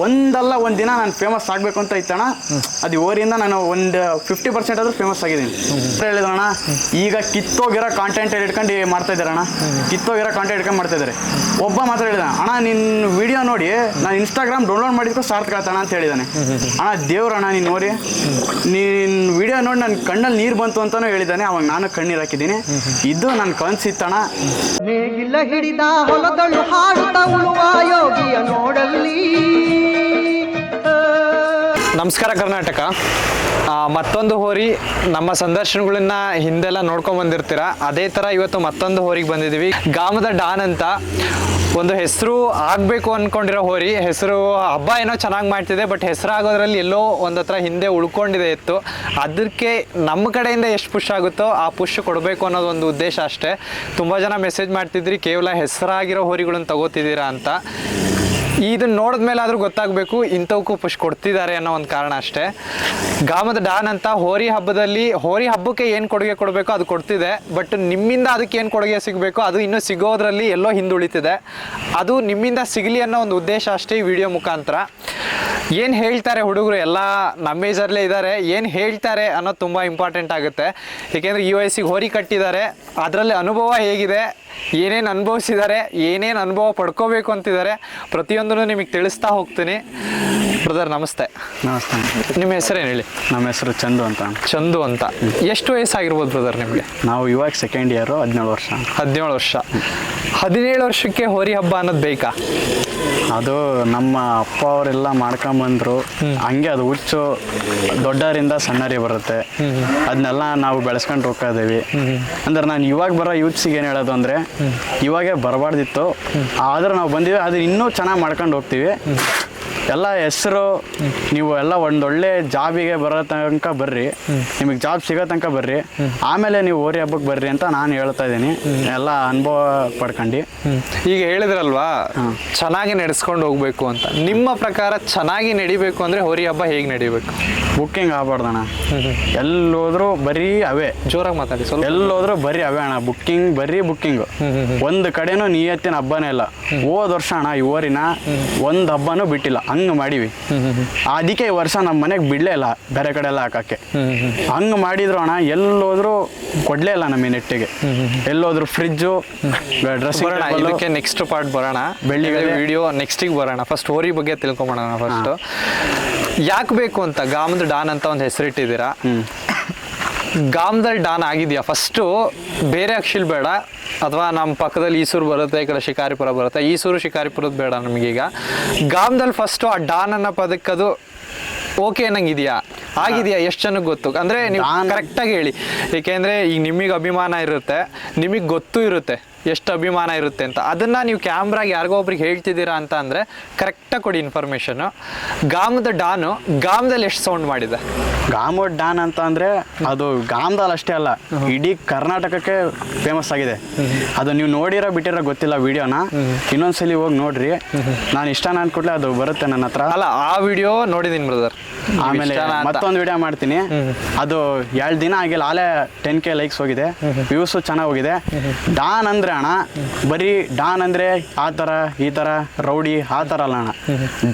ಒಂದಲ್ಲ ಒಂದು ದಿನ ನಾನು ಫೇಮಸ್ ಆಗಬೇಕು ಅಂತ ಇತ್ತಣ್ಣ. ಅದು ಓರಿಯಿಂದ ನಾನು ಒಂದು 50% ಆದರೂ ಫೇಮಸ್ ಆಗಿದ್ದೀನಿ. ಹೇಳಿದ್ರಣ್ಣ ಈಗ ಕಿತ್ತೋಗಿರೋ ಕಾಂಟೆಂಟ್ ಇಟ್ಕೊಂಡು ಮಾಡ್ತಾ ಇದ್ದಾರಣ್ಣ, ಕಿತ್ತೋಗಿರೋ ಕಾಂಟೆಂಟ್ ಇಟ್ಕೊಂಡು ಮಾಡ್ತಾ ಇದ್ದಾರೆ. ಒಬ್ಬ ಮಾತ್ರ ಹೇಳಿದ, ಅಣ್ಣ ನಿನ್ನ ವಿಡಿಯೋ ನೋಡಿ ನಾನು ಇನ್ಸ್ಟಾಗ್ರಾಮ್ ಡೌನ್ಲೋಡ್ ಮಾಡಿದ್ಕೋ ಸಾರ್ಥಕ ಆಯ್ತಣ್ಣ ಅಂತ ಹೇಳಿದ್ದಾನೆ. ಅಣ್ಣ ದೇವ್ರಣ್ಣ ನೀನು ನೋಡಿ, ನಿನ್ನ ವಿಡಿಯೋ ನೋಡಿ ನನ್ನ ಕಣ್ಣಲ್ಲಿ ನೀರು ಬಂತು ಅಂತಲೂ ಹೇಳಿದ್ದಾನೆ. ಅವಾಗ ನಾನು ಕಣ್ಣೀರು ಹಾಕಿದ್ದೀನಿ. ಇದು ನನ್ನ ಕನಸಿತ್ತಣ್ಣ. ನೇಗಿಲ ಹಿಡಿದ ಹೊಲದಳು ಹಾಡುತ್ತಾ ಉಳುವ ಯೋಗಿಯ ನೋಡಲ್ಲಿ. ನಮಸ್ಕಾರ ಕರ್ನಾಟಕ. ಮತ್ತೊಂದು ಹೋರಿ ನಮ್ಮ ಸಂದರ್ಶನಗಳನ್ನ ಹಿಂದೆಲ್ಲ ನೋಡ್ಕೊಂಡ್ ಬಂದಿರ್ತೀರ. ಅದೇ ಥರ ಇವತ್ತು ಮತ್ತೊಂದು ಹೋರಿಗೆ ಬಂದಿದ್ದೀವಿ. ಗಾಮದ ಡಾನ್ ಅಂತ ಒಂದು ಹೆಸರು ಆಗಬೇಕು ಅಂದ್ಕೊಂಡಿರೋ ಹೋರಿ. ಹೆಸರು ಹಬ್ಬ ಏನೋ ಚೆನ್ನಾಗಿ ಮಾಡ್ತಿದೆ, ಬಟ್ ಹೆಸರಾಗೋದ್ರಲ್ಲಿ ಎಲ್ಲೋ ಒಂದು ಹತ್ರ ಹಿಂದೆ ಉಳ್ಕೊಂಡಿದೆ ಇತ್ತು. ಅದಕ್ಕೆ ನಮ್ಮ ಕಡೆಯಿಂದ ಎಷ್ಟು ಪುಷ್ ಆಗುತ್ತೋ ಆ ಪುಷ್ ಕೊಡಬೇಕು ಅನ್ನೋದು ಒಂದು ಉದ್ದೇಶ ಅಷ್ಟೇ. ತುಂಬ ಜನ ಮೆಸೇಜ್ ಮಾಡ್ತಿದ್ರಿ ಕೇವಲ ಹೆಸರಾಗಿರೋ ಹೋರಿಗಳನ್ನ ತಗೋತಿದ್ದೀರಾ ಅಂತ. ಇದನ್ನ ನೋಡಿದ್ಮೇಲೆ ಆದರೂ ಗೊತ್ತಾಗಬೇಕು ಇಂಥವಕ್ಕೂ ಪುಷ್ ಕೊಡ್ತಿದ್ದಾರೆ ಅನ್ನೋ ಒಂದು ಕಾರಣ ಅಷ್ಟೇ. ಗಾಮದ ಡಾನ್ ಅಂತ ಹೋರಿ ಹಬ್ಬಕ್ಕೆ ಏನು ಕೊಡುಗೆ ಕೊಡಬೇಕು ಅದು ಕೊಡ್ತಿದೆ. ಬಟ್ ನಿಮ್ಮಿಂದ ಅದಕ್ಕೆ ಏನು ಕೊಡುಗೆ ಸಿಗಬೇಕು ಅದು ಇನ್ನೂ ಸಿಗೋದ್ರಲ್ಲಿ ಎಲ್ಲೋ ಹಿಂದುಳಿತಿದೆ. ಅದು ನಿಮ್ಮಿಂದ ಸಿಗಲಿ ಅನ್ನೋ ಒಂದು ಉದ್ದೇಶ ಅಷ್ಟೇ ಈ ವಿಡಿಯೋ ಮುಖಾಂತರ. ಏನು ಹೇಳ್ತಾರೆ ಹುಡುಗರು ಎಲ್ಲ ನಮ್ಮ ಏಜಲ್ಲೇ ಇದ್ದಾರೆ, ಏನು ಹೇಳ್ತಾರೆ ಅನ್ನೋದು ತುಂಬ ಇಂಪಾರ್ಟೆಂಟ್ ಆಗುತ್ತೆ. ಏಕೆಂದರೆ ಈ ವಯಸ್ಸಿಗೆ ಹೋರಿ ಕಟ್ಟಿದ್ದಾರೆ, ಅದರಲ್ಲಿ ಅನುಭವ ಹೇಗಿದೆ, ಏನೇನು ಅನುಭವಿಸಿದ್ದಾರೆ, ಏನೇನು ಅನುಭವ ಪಡ್ಕೋಬೇಕು ಅಂತಿದ್ದಾರೆ, ಪ್ರತಿಯೊಂದನ್ನು ನಿಮಗೆ ತಿಳಿಸ್ತಾ ಹೋಗ್ತೀನಿ. ಬ್ರದರ್ ನಮಸ್ತೆ. ನಮಸ್ತೆ. ನಿಮ್ಮ ಹೆಸರೇನು ಹೇಳಿ? ನಮ್ಮ ಹೆಸರು ಚಂದು ಅಂತ. ಚಂದು ಅಂತ. ಎಷ್ಟು ವಯಸ್ಸಾಗಿರ್ಬೋದು ಬ್ರದರ್ ನಿಮಗೆ? ನಾವು ಇವಾಗ ಸೆಕೆಂಡ್ ಇಯರು, 17 ವರ್ಷ. 17 ವರ್ಷ. 17 ವರ್ಷಕ್ಕೆ ಹೋರಿ ಹಬ್ಬ ಅನ್ನೋದು ಬೇಕಾ? ಅದು ನಮ್ಮ ಅಪ್ಪ ಅವರೆಲ್ಲ ಮಾಡ್ಕೊಂಬಂದ್ರು, ಹಂಗೆ ಅದು ಹುಚ್ಚು ದೊಡ್ಡವರಿಂದ ಸಣ್ಣರಿಗೆ ಬರುತ್ತೆ. ಅದನ್ನೆಲ್ಲ ನಾವು ಬೆಳೆಸ್ಕೊಂಡು ಹೋಗ್ತಾ ಇದ್ದೀವಿ. ಅಂದ್ರೆ ನಾನು ಇವಾಗ ಬರೋ ಯೂತ್ಸಿಗೆ ಏನು ಹೇಳೋದು ಅಂದರೆ, ಇವಾಗೇ ಬರಬಾರ್ದಿತ್ತು, ಆದ್ರೆ ನಾವು ಬಂದೀವಿ, ಅದು ಇನ್ನೂ ಚೆನ್ನಾಗಿ ಮಾಡ್ಕೊಂಡು ಹೋಗ್ತೀವಿ. ಎಲ್ಲ ಹೆಸರು ನೀವು ಎಲ್ಲ ಒಂದೊಳ್ಳೆ ಜಾಬಿಗೆ ಬರೋ ತನಕ ಬರ್ರಿ, ನಿಮಗೆ ಜಾಬ್ ಸಿಗೋ ತನಕ ಬರ್ರಿ, ಆಮೇಲೆ ನೀವು ಹೋರಿ ಹಬ್ಬಕ್ಕೆ ಬರ್ರಿ ಅಂತ ನಾನು ಹೇಳ್ತಾ ಇದ್ದೀನಿ. ಎಲ್ಲ ಅನುಭವ ಪಡ್ಕೊಂಡು ಈಗ ಹೇಳಿದ್ರಲ್ವಾ ಚೆನ್ನಾಗಿ ನಡೆಸ್ಕೊಂಡು ಹೋಗ್ಬೇಕು ಅಂತ. ನಿಮ್ಮ ಪ್ರಕಾರ ಚೆನ್ನಾಗಿ ನಡಿಬೇಕು ಅಂದರೆ ಹೋರಿ ಹಬ್ಬ ಹೇಗೆ ನಡಿಬೇಕು? ಬುಕ್ಕಿಂಗ್ ಆಗ್ಬಾರ್ದಣ್ಣ. ಎಲ್ಲೋದ್ರೂ ಬರೀ ಅವೇ. ಜೋರಾಗಿ ಮಾತಾಡಿ ಸ್ವಲ್ಪ. ಎಲ್ಲೋದ್ರೂ ಬರೀ ಅವೇ ಅಣ್ಣ, ಬರೀ ಬುಕ್ಕಿಂಗ್. ಒಂದು ಕಡೆನೂ ನಿಯತ್ತಿನ ಹಬ್ಬನೇ ಇಲ್ಲ. ಹೋದ ವರ್ಷ ಅಣ್ಣ ಈ ಊರಿನ ಒಂದು ಹಬ್ಬನೂ ಬಿಟ್ಟಿಲ್ಲ, ಹಂಗೆ ಮಾಡೀವಿ. ಅದಕ್ಕೆ ಈ ವರ್ಷ ನಮ್ಮ ಮನೆಗೆ ಬಿಡಲೇ ಇಲ್ಲ ಬೇರೆ ಕಡೆ ಎಲ್ಲ ಹಾಕಕ್ಕೆ. ಹಂಗೆ ಮಾಡಿದ್ರು ಅಣ್ಣ, ಎಲ್ಲೋದ್ರೂ ಕೊಡಲೇ ಇಲ್ಲ ನಮ್ಮ ನೆಟ್ಟಿಗೆ. ಎಲ್ಲೋದ್ರು ಫ್ರಿಜ್ಜು, ಡ್ರೆಸ್ಸಿಂಗ್. ಇದಕ್ಕೆ ನೆಕ್ಸ್ಟ್ ಪಾರ್ಟ್ ಬರೋಣ, ಬೆಳ್ಳಿ ವಿಡಿಯೋ ನೆಕ್ಸ್ಟಿಗೆ ಬರೋಣ. ಫಸ್ಟ್ ಹೋರಿ ಬಗ್ಗೆ ತಿಳ್ಕೊಂಬೋಣ. ಫಸ್ಟ್ ಯಾಕೆ ಬೇಕು ಅಂತ ಗಾಮದ ಡಾನ್ ಅಂತ ಒಂದು ಹೆಸರಿಟ್ಟಿದ್ದೀರಾ? ಗಾಮದಲ್ಲಿ ಡಾನ್ ಆಗಿದೆಯಾ ಫಸ್ಟು? ಬೇರೆ ಅಕ್ಷಿಲ್ ಬೇಡ, ಅಥವಾ ನಮ್ಮ ಪಕ್ಕದಲ್ಲಿ ಈಸೂರು ಬರುತ್ತೆ, ಈ ಕಡೆ ಶಿಕಾರಿಪುರ ಬರುತ್ತೆ. ಈಸೂರು ಶಿಕಾರಿಪುರದ ಬೇಡ ನಮಗೀಗ. ಗಾಮದಲ್ಲಿ ಫಸ್ಟು ಆ ಡಾನ್ ಅನ್ನೋ ಪದಕ್ಕದು ಓಕೆ ಅನ್ನಂಗಿದೆಯಾ? ಆಗಿದೆಯಾ? ಎಷ್ಟು ಜನಕ್ಕೆ ಗೊತ್ತು ಅಂದರೆ ನೀವು ಕರೆಕ್ಟಾಗಿ ಹೇಳಿ. ಏಕೆಂದರೆ ಈಗ ನಿಮಗೆ ಅಭಿಮಾನ ಇರುತ್ತೆ, ನಿಮಗೆ ಗೊತ್ತೂ ಇರುತ್ತೆ ಎಷ್ಟು ಅಭಿಮಾನ ಇರುತ್ತೆ ಅಂತ. ಅದನ್ನು ನೀವು ಕ್ಯಾಮ್ರಾಗೆ ಯಾರಿಗೋ ಒಬ್ರಿಗೆ ಹೇಳ್ತಿದ್ದೀರಾ ಅಂತ ಅಂದರೆ ಕರೆಕ್ಟಾಗಿ ಕೊಡಿ ಇನ್ಫಾರ್ಮೇಷನ್ನು. ಗಾಮದ ಡಾನು ಗಾಮದಲ್ಲಿ ಎಷ್ಟು ಸೌಂಡ್ ಮಾಡಿದೆ? ಗಾಮದ ಡಾನ್ ಅಂತ ಅಂದರೆ ಅದು ಗಾಮದಲ್ಲಿ ಅಷ್ಟೇ ಅಲ್ಲ, ಇಡೀ ಕರ್ನಾಟಕಕ್ಕೆ ಫೇಮಸ್ ಆಗಿದೆ. ಅದು ನೀವು ನೋಡಿರೋ ಬಿಟ್ಟಿರೋ ಗೊತ್ತಿಲ್ಲ ವಿಡಿಯೋನ, ಇನ್ನೊಂದ್ಸಲಿ ಹೋಗಿ ನೋಡ್ರಿ. ನಾನು ಇಷ್ಟ ಅನ್ಕೊಟ್ಲೆ ಅದು ಬರುತ್ತೆ ನನ್ನ ಹತ್ರ. ಅಲ್ಲ, ಆ ವಿಡಿಯೋ ನೋಡಿದ್ದೀನಿ ಬ್ರದರ್. ಆಮೇಲೆ ಮತ್ತೊಂದು ವಿಡಿಯೋ ಮಾಡ್ತೀನಿ, ಅದು 2 ದಿನ ಆಗಿಲ್ಲ, ಆಲೇ 10K ಲೈಕ್ಸ್ ಹೋಗಿದೆ, ವ್ಯೂಸು ಚೆನ್ನಾಗಿ ಹೋಗಿದೆ. ಡಾನ್ ಅಂದರೆ ಅಣ್ಣ ಬರೀ ಡಾನ್ ಅಂದರೆ ಆ ಥರ ಈ ಥರ ರೌಡಿ ಆ ಥರ ಅಲ್ಲ ಅಣ್ಣ.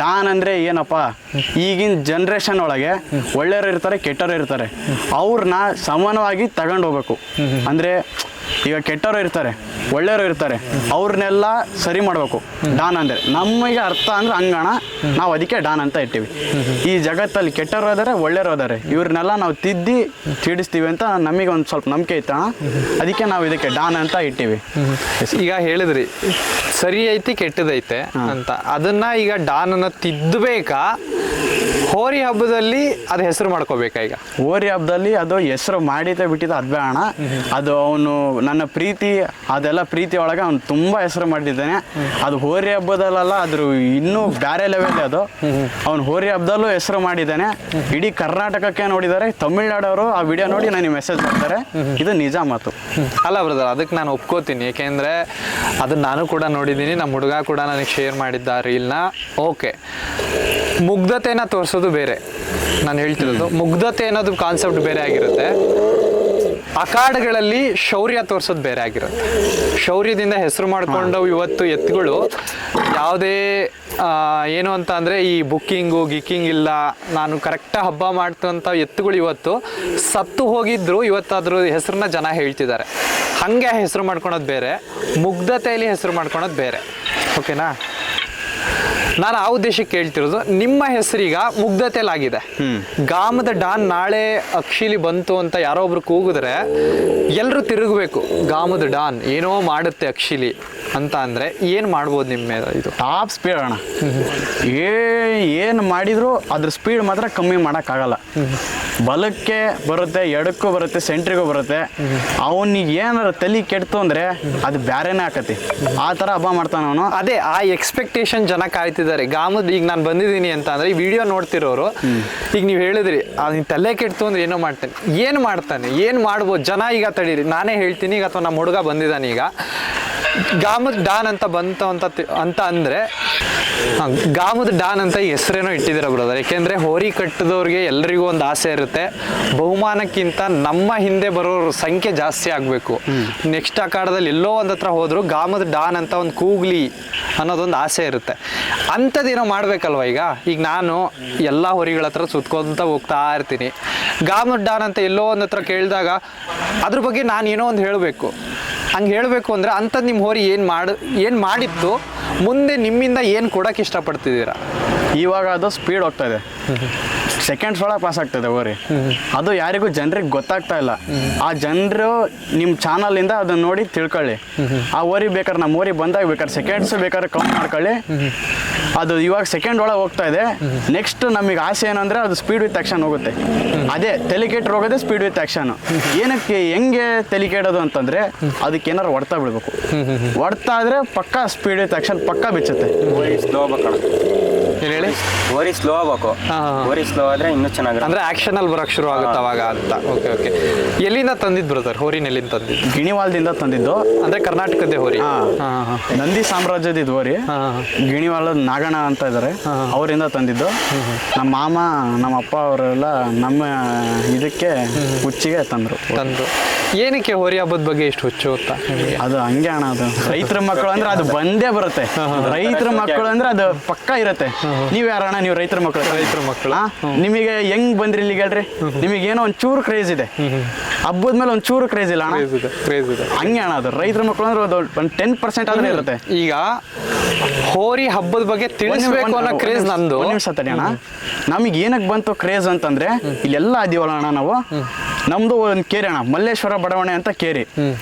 ಡಾನ್ ಅಂದರೆ ಏನಪ್ಪ, ಈಗಿನ ಜನ್ರೇಷನ್ ಒಳಗೆ ಒಳ್ಳೆಯವರು ಇರ್ತಾರೆ, ಕೆಟ್ಟವರು ಇರ್ತಾರೆ. ಅವ್ರನ್ನ ಸಮಾನವಾಗಿ ತಗೊಂಡು ಹೋಗ್ಬೇಕು. ಅಂದರೆ ಈಗ ಕೆಟ್ಟವರು ಇರ್ತಾರೆ, ಒಳ್ಳೆಯವರು ಇರ್ತಾರೆ, ಅವ್ರನ್ನೆಲ್ಲ ಸರಿ ಮಾಡಬೇಕು. ಡಾನ್ ಅಂದರೆ ನಮಗೆ ಅರ್ಥ ಅಂದ್ರೆ ಹಂಗಣ, ನಾವು ಅದಕ್ಕೆ ಡಾನ್ ಅಂತ ಇಟ್ಟಿವಿ. ಈ ಜಗತ್ತಲ್ಲಿ ಕೆಟ್ಟವರು ಇದ್ದಾರೆ, ಒಳ್ಳೆಯವರು ಇದ್ದಾರೆ, ಇವ್ರನ್ನೆಲ್ಲ ನಾವು ತಿಡಿಸ್ತೀವಿ ಅಂತ ನಮಗೆ ಒಂದು ಸ್ವಲ್ಪ ನಂಬಿಕೆ ಇತ್ತಣ್ಣ. ಅದಕ್ಕೆ ನಾವು ಇದಕ್ಕೆ ಡಾನ್ ಅಂತ ಇಟ್ಟಿವಿ. ಈಗ ಹೇಳಿದ್ರಿ ಸರಿ ಐತಿ ಕೆಟ್ಟದೈತೆ ಅಂತ, ಅದನ್ನ ಈಗ ಡಾನ್ ಅನ್ನ ತಿದ್ದಬೇಕಾ? ಹೋರಿ ಹಬ್ಬದಲ್ಲಿ ಅದು ಹೆಸರು ಮಾಡ್ಕೋಬೇಕಾ? ಈಗ ಹೋರಿ ಹಬ್ಬದಲ್ಲಿ ಅದು ಹೆಸರು ಮಾಡಿದ್ದೆ ಬಿಟ್ಟಿದ್ದ ಅದು ಬೇಡ ಅಣ್ಣ. ಅದು ಅವನು ನನ್ನ ಪ್ರೀತಿ, ಅದೆಲ್ಲ ಪ್ರೀತಿ ಒಳಗೆ ಅವ್ನು ತುಂಬ ಹೆಸರು ಮಾಡಿದ್ದಾನೆ. ಅದು ಹೋರಿ ಹಬ್ಬದಲ್ಲ, ಅದ್ರ ಇನ್ನೂ ಬೇರೆ ಲೆವೆಲ್. ಅದು ಅವ್ನು ಹೋರಿ ಹಬ್ಬದಲ್ಲೂ ಹೆಸರು ಮಾಡಿದ್ದಾನೆ. ಇಡೀ ಕರ್ನಾಟಕಕ್ಕೆ ನೋಡಿದ್ದಾರೆ, ತಮಿಳ್ನಾಡವರು ಆ ವಿಡಿಯೋ ನೋಡಿ ನನಗೆ ಮೆಸೇಜ್ ಮಾಡ್ತಾರೆ. ಇದು ನಿಜ ಮಾತು. ಅಲ್ಲ ಬ್ರದರ್, ಅದಕ್ಕೆ ನಾನು ಒಪ್ಕೋತೀನಿ. ಏಕೆಂದರೆ ಅದನ್ನ ನಾನು ಕೂಡ ನೋಡಿದ್ದೀನಿ, ನಮ್ಮ ಹುಡುಗ ಕೂಡ ನನಗೆ ಶೇರ್ ಮಾಡಿದ್ದ ರೀಲ್ನ. ಓಕೆ, ಮುಗ್ಧತೆನ ತೋರಿಸೋದು ಬೇರೆ, ನಾನು ಹೇಳ್ತಿರೋದು ಮುಗ್ಧತೆ ಅನ್ನೋದು ಕಾನ್ಸೆಪ್ಟ್ ಬೇರೆ ಆಗಿರುತ್ತೆ. ಅಖಾಡಗಳಲ್ಲಿ ಶೌರ್ಯ ತೋರಿಸೋದು ಬೇರೆ ಆಗಿರುತ್ತೆ. ಶೌರ್ಯದಿಂದ ಹೆಸರು ಮಾಡಿಕೊಂಡು ಇವತ್ತು ಎತ್ತುಗಳು ಯಾವುದೇ ಏನು ಅಂತ ಅಂದರೆ ಈ ಬುಕ್ಕಿಂಗು ಗಿಕ್ಕಿಂಗ್ ಇಲ್ಲ, ನಾನು ಕರೆಕ್ಟಾಗಿ ಹಬ್ಬ ಮಾಡ್ತಂಥ ಎತ್ತುಗಳು ಇವತ್ತು ಸತ್ತು ಹೋಗಿದ್ರು ಇವತ್ತಾದ್ರೂ ಹೆಸರನ್ನ ಜನ ಹೇಳ್ತಿದ್ದಾರೆ. ಹಾಗೆ ಹೆಸರು ಮಾಡ್ಕೊಳೋದು ಬೇರೆ, ಮುಗ್ಧತೆಯಲ್ಲಿ ಹೆಸರು ಮಾಡ್ಕೊಳೋದು ಬೇರೆ. ಓಕೆನಾ? ನಾನು ಆ ಉದ್ದೇಶಕ್ಕೆ ಕೇಳ್ತಿರೋದು, ನಿಮ್ಮ ಹೆಸರೀಗ ಮುಗ್ಧತೆಲಾಗಿದೆ. ಗಾಮದ ಡಾನ್ ನಾಳೆ ಅಕ್ಷಿಲಿ ಬಂತು ಅಂತ ಯಾರೋ ಒಬ್ರು ಕೂಗಿದ್ರೆ ಎಲ್ಲರೂ ತಿರುಗಬೇಕು. ಗಾಮದ ಡಾನ್ ಏನೋ ಮಾಡುತ್ತೆ ಅಕ್ಷಿಲಿ ಅಂತ ಅಂದರೆ ಏನು ಮಾಡ್ಬೋದು ನಿಮ್ಮ ಇದು? ಟಾಪ್ ಸ್ಪೀಡ್ ಅಣ್ಣ. ಏನು ಮಾಡಿದ್ರು ಅದ್ರ ಸ್ಪೀಡ್ ಮಾತ್ರ ಕಮ್ಮಿ ಮಾಡೋಕ್ಕಾಗಲ್ಲ. ಬಲಕ್ಕೆ ಬರುತ್ತೆ, ಎಡಕ್ಕೂ ಬರುತ್ತೆ, ಸೆಂಟ್ರಿಗೂ ಬರುತ್ತೆ. ಅವನಿಗೆ ಏನಾರು ತಲೆ ಕೆಡ್ತು ಅಂದರೆ ಅದು ಬೇರೆನೇ ಆಕತಿ. ಆ ಥರ ಹಬ್ಬ ಮಾಡ್ತಾನೆ ಅವನು. ಅದೇ ಆ ಎಕ್ಸ್ಪೆಕ್ಟೇಷನ್ ಜನ ಕಾಯ್ತಿದ್ದಾರೆ. ಗಾಮದ ಈಗ ನಾನು ಬಂದಿದ್ದೀನಿ ಅಂತ ಅಂದರೆ ಈ ವಿಡಿಯೋ ನೋಡ್ತಿರೋರು ಈಗ ನೀವು ಹೇಳಿದ್ರಿ ನೀನು ತಲೆ ಕೆಡ್ತು ಅಂದ್ರೆ ಏನೋ ಮಾಡ್ತಾನೆ, ಏನು ಮಾಡ್ತಾನೆ, ಏನು ಮಾಡ್ಬೋದು ಜನ? ಈಗ ತಡೀರಿ, ನಾನೇ ಹೇಳ್ತೀನಿ ಈಗ, ಅಥವಾ ನಮ್ಮ ಹುಡುಗ ಬಂದಿದ್ದಾನೆ ಈಗ, ಗಾಮದ ಡಾನ್ ಅಂತ ಬಂತು ಅಂತ ಅಂದರೆ ಗಾಮದ ಡಾನ್ ಅಂತ ಹೆಸರೇನೋ ಇಟ್ಟಿದ್ದೀರ ಬ್ರದರ್. ಯಾಕೆಂದರೆ ಹೋರಿ ಕಟ್ಟಿದವ್ರಿಗೆ ಎಲ್ರಿಗೂ ಒಂದು ಆಸೆ ಇರುತ್ತೆ, ಬಹುಮಾನಕ್ಕಿಂತ ನಮ್ಮ ಹಿಂದೆ ಬರೋರ ಸಂಖ್ಯೆ ಜಾಸ್ತಿ ಆಗಬೇಕು. ನೆಕ್ಸ್ಟ್ ಅಖಾಡದಲ್ಲಿ ಎಲ್ಲೋ ಒಂದು ಹತ್ರ ಹೋದ್ರು ಗಾಮದ ಡಾನ್ ಅಂತ ಒಂದು ಕೂಗ್ಲಿ ಅನ್ನೋದೊಂದು ಆಸೆ ಇರುತ್ತೆ. ಅಂಥದ್ದೇನೋ ಮಾಡಬೇಕಲ್ವ. ಈಗ ನಾನು ಎಲ್ಲ ಹೋರಿಗಳ ಹತ್ರ ಸುತ್ಕೊಂತ ಹೋಗ್ತಾ ಇರ್ತೀನಿ, ಗಾಮದ ಡಾನ್ ಅಂತ ಎಲ್ಲೋ ಒಂದು ಹತ್ರ ಕೇಳಿದಾಗ ಅದ್ರ ಬಗ್ಗೆ ನಾನು ಏನೋ ಒಂದು ಹೇಳಬೇಕು. ಹಂಗೆ ಹೇಳಬೇಕು ಅಂದರೆ ಅಂಥದ್ದು ನಿಮ್ಮ ಹೋರಿ ಏನು ಮಾಡಿತ್ತು, ಮುಂದೆ ನಿಮ್ಮಿಂದ ಏನು ಕೊಡೋಕೆ ಇಷ್ಟಪಡ್ತಿದ್ದೀರಾ? ಇವಾಗ ಅದು ಸ್ಪೀಡ್ ಹೋಗ್ತಾ ಇದೆ, ಸೆಕೆಂಡ್ಸ್ ಒಳಗೆ ಪಾಸ್ ಆಗ್ತದೆ ಹೋರಿ. ಅದು ಯಾರಿಗೂ ಜನರಿಗೆ ಗೊತ್ತಾಗ್ತಾ ಇಲ್ಲ. ಆ ಜನರು ನಿಮ್ಮ ಚಾನಲಿಂದ ಅದನ್ನ ನೋಡಿ ತಿಳ್ಕೊಳ್ಳಿ. ಆ ಹೋರಿ ಬೇಕಾದ್ರೆ ನಮ್ಮ ಹೋರಿ ಬಂದಾಗ ಬೇಕಾದ್ರೆ ಸೆಕೆಂಡ್ಸ್ ಬೇಕಾದ್ರೆ ಕೌಂಟ್ ಮಾಡ್ಕೊಳ್ಳಿ. ಅದು ಇವಾಗ ಸೆಕೆಂಡ್ ಒಳಗೆ ಹೋಗ್ತಾ ಇದೆ. ನೆಕ್ಸ್ಟ್ ನಮಗೆ ಆಸೆ ಏನಂದ್ರೆ ಅದು ಸ್ಪೀಡ್ ವಿತ್ ಆಕ್ಷನ್ ಹೋಗುತ್ತೆ. ಅದೇ ತೆಲಿಕೇಟ್ ಹೋಗೋದೇ ಸ್ಪೀಡ್ ವಿತ್ ಆಕ್ಷನ್. ಏನಕ್ಕೆ ಹೆಂಗೆ ತೆಲಿಕೇಡೋದು ಅಂತಂದ್ರೆ ಅದಕ್ಕೆ ಏನಾರು ಹೊಡ್ತಾ ಬಿಡ್ಬೇಕು. ಹೊಡ್ತಾ ಇದ್ರೆ ಪಕ್ಕಾ ಸ್ಪೀಡ್ ವಿತ್ ಆಕ್ಷನ್ ಪಕ್ಕಾ ಬಿಚ್ಚುತ್ತೆ. ಸ್ಲೋ ಏನು ಹೇಳಿ? ಓರಿ ಸ್ಲೋ ಆಗಬೇಕು. ಓರಿ ಸ್ಲೋ ಆದ್ರೆ ಇನ್ನೂ ಚೆನ್ನಾಗಿ ಅಂದ್ರೆ ಆಕ್ಷನ್ ಅಲ್ಲಿ ಬರಕ್ ಶುರು ಆಗುತ್ತೆ ಅವಾಗ ಅಂತ. Okay okay. ಎಲ್ಲಿಂದ ತಂದಿದ್ದು ಬ್ರದರ್ ಹೋರಿನ? ಎಲ್ಲಿಂದ ತಂದಿದ್ದು? ಗಿಣಿವಾಲದಿಂದ ತಂದಿದ್ದು. ಅಂದ್ರೆ ಕರ್ನಾಟಕದ ಹೋರಿ? ನಂದಿ ಸಾಮ್ರಾಜ್ಯದ ಇದು ಹೋರಿ. ಗಿಣಿವಾಲದ ನಾಗಣ್ಣ ಅಂತ ಇದ್ದಾರೆ, ಅವರಿಂದ ತಂದಿದ್ದು. ನಮ್ಮ ಮಾಮ ನಮ್ಮ ಅಪ್ಪ ಅವರೆಲ್ಲ ನಮ್ಮ ಇದಕ್ಕೆ ಹುಚ್ಚಿಗೆ ತಂದ್ರು. ಏನಕ್ಕೆ ಹೋರಿ ಹಬ್ಬದ ಬಗ್ಗೆ ಇಷ್ಟು ಹುಚ್ಚು ಗೊತ್ತಾ? ಅದು ಹಂಗೆ ಅಣ್ಣ, ಅದು ರೈತರ ಮಕ್ಕಳು ಅಂದ್ರೆ ಅದು ಬಂದೇ ಬರುತ್ತೆ. ರೈತರ ಮಕ್ಕಳು ಅಂದ್ರೆ ಅದು ಪಕ್ಕಾ ಇರುತ್ತೆ. ನೀವ್ ಯಾರಣ್ಣ? ನೀವು ರೈತರ ಮಕ್ಕಳು. ರೈತರ ಮಕ್ಕಳು. ನಿಮಗೆ ಹೆಂಗ್ ಬಂದ್ರಿ ಇಲ್ಲಿಗೆ ಹೇಳ್ರಿ? ನಿಮಗೆ ಏನೋ ಒಂದ್ ಚೂರು ಕ್ರೇಜ್ ಇದೆ, ಹಬ್ಬದ ಮೇಲೆ ಒಂದ್ ಚೂರು ಕ್ರೇಜ್ ಇಲ್ಲ ಅಣ್ಣ. ಹಂಗೆ ಅಣ್ಣ, ಅದು ರೈತರ ಮಕ್ಕಳು ಅಂದ್ರೆ ಒಂದು 10% ಆದ್ರೆ ಇರುತ್ತೆ. ಈಗ ಹೋರಿ ಹಬ್ಬದ ಬಗ್ಗೆ ತಿಳಿಸ್ಬೇಕು ಅನ್ನೋ ಕ್ರೇಜ್ ನಂದು. ಒಂದ್ ನಿಮಿಷ ತಡಿ ಅಣ್ಣ. ನಮಗೆ ಏನಕ್ಕೆ ಬಂತು ಕ್ರೇಜ್ ಅಂತಂದ್ರೆ ಇಲ್ಲೆಲ್ಲ ಇದೀವಲ್ಲ ಅಣ್ಣ ನಾವು. ನಮ್ದು ಒಂದು ಕೇರಿ ಅಣ್ಣ, ಮಲ್ಲೇಶ್ವರ ಬಡಾವಣೆ ಅಂತ ಕೇರಿ.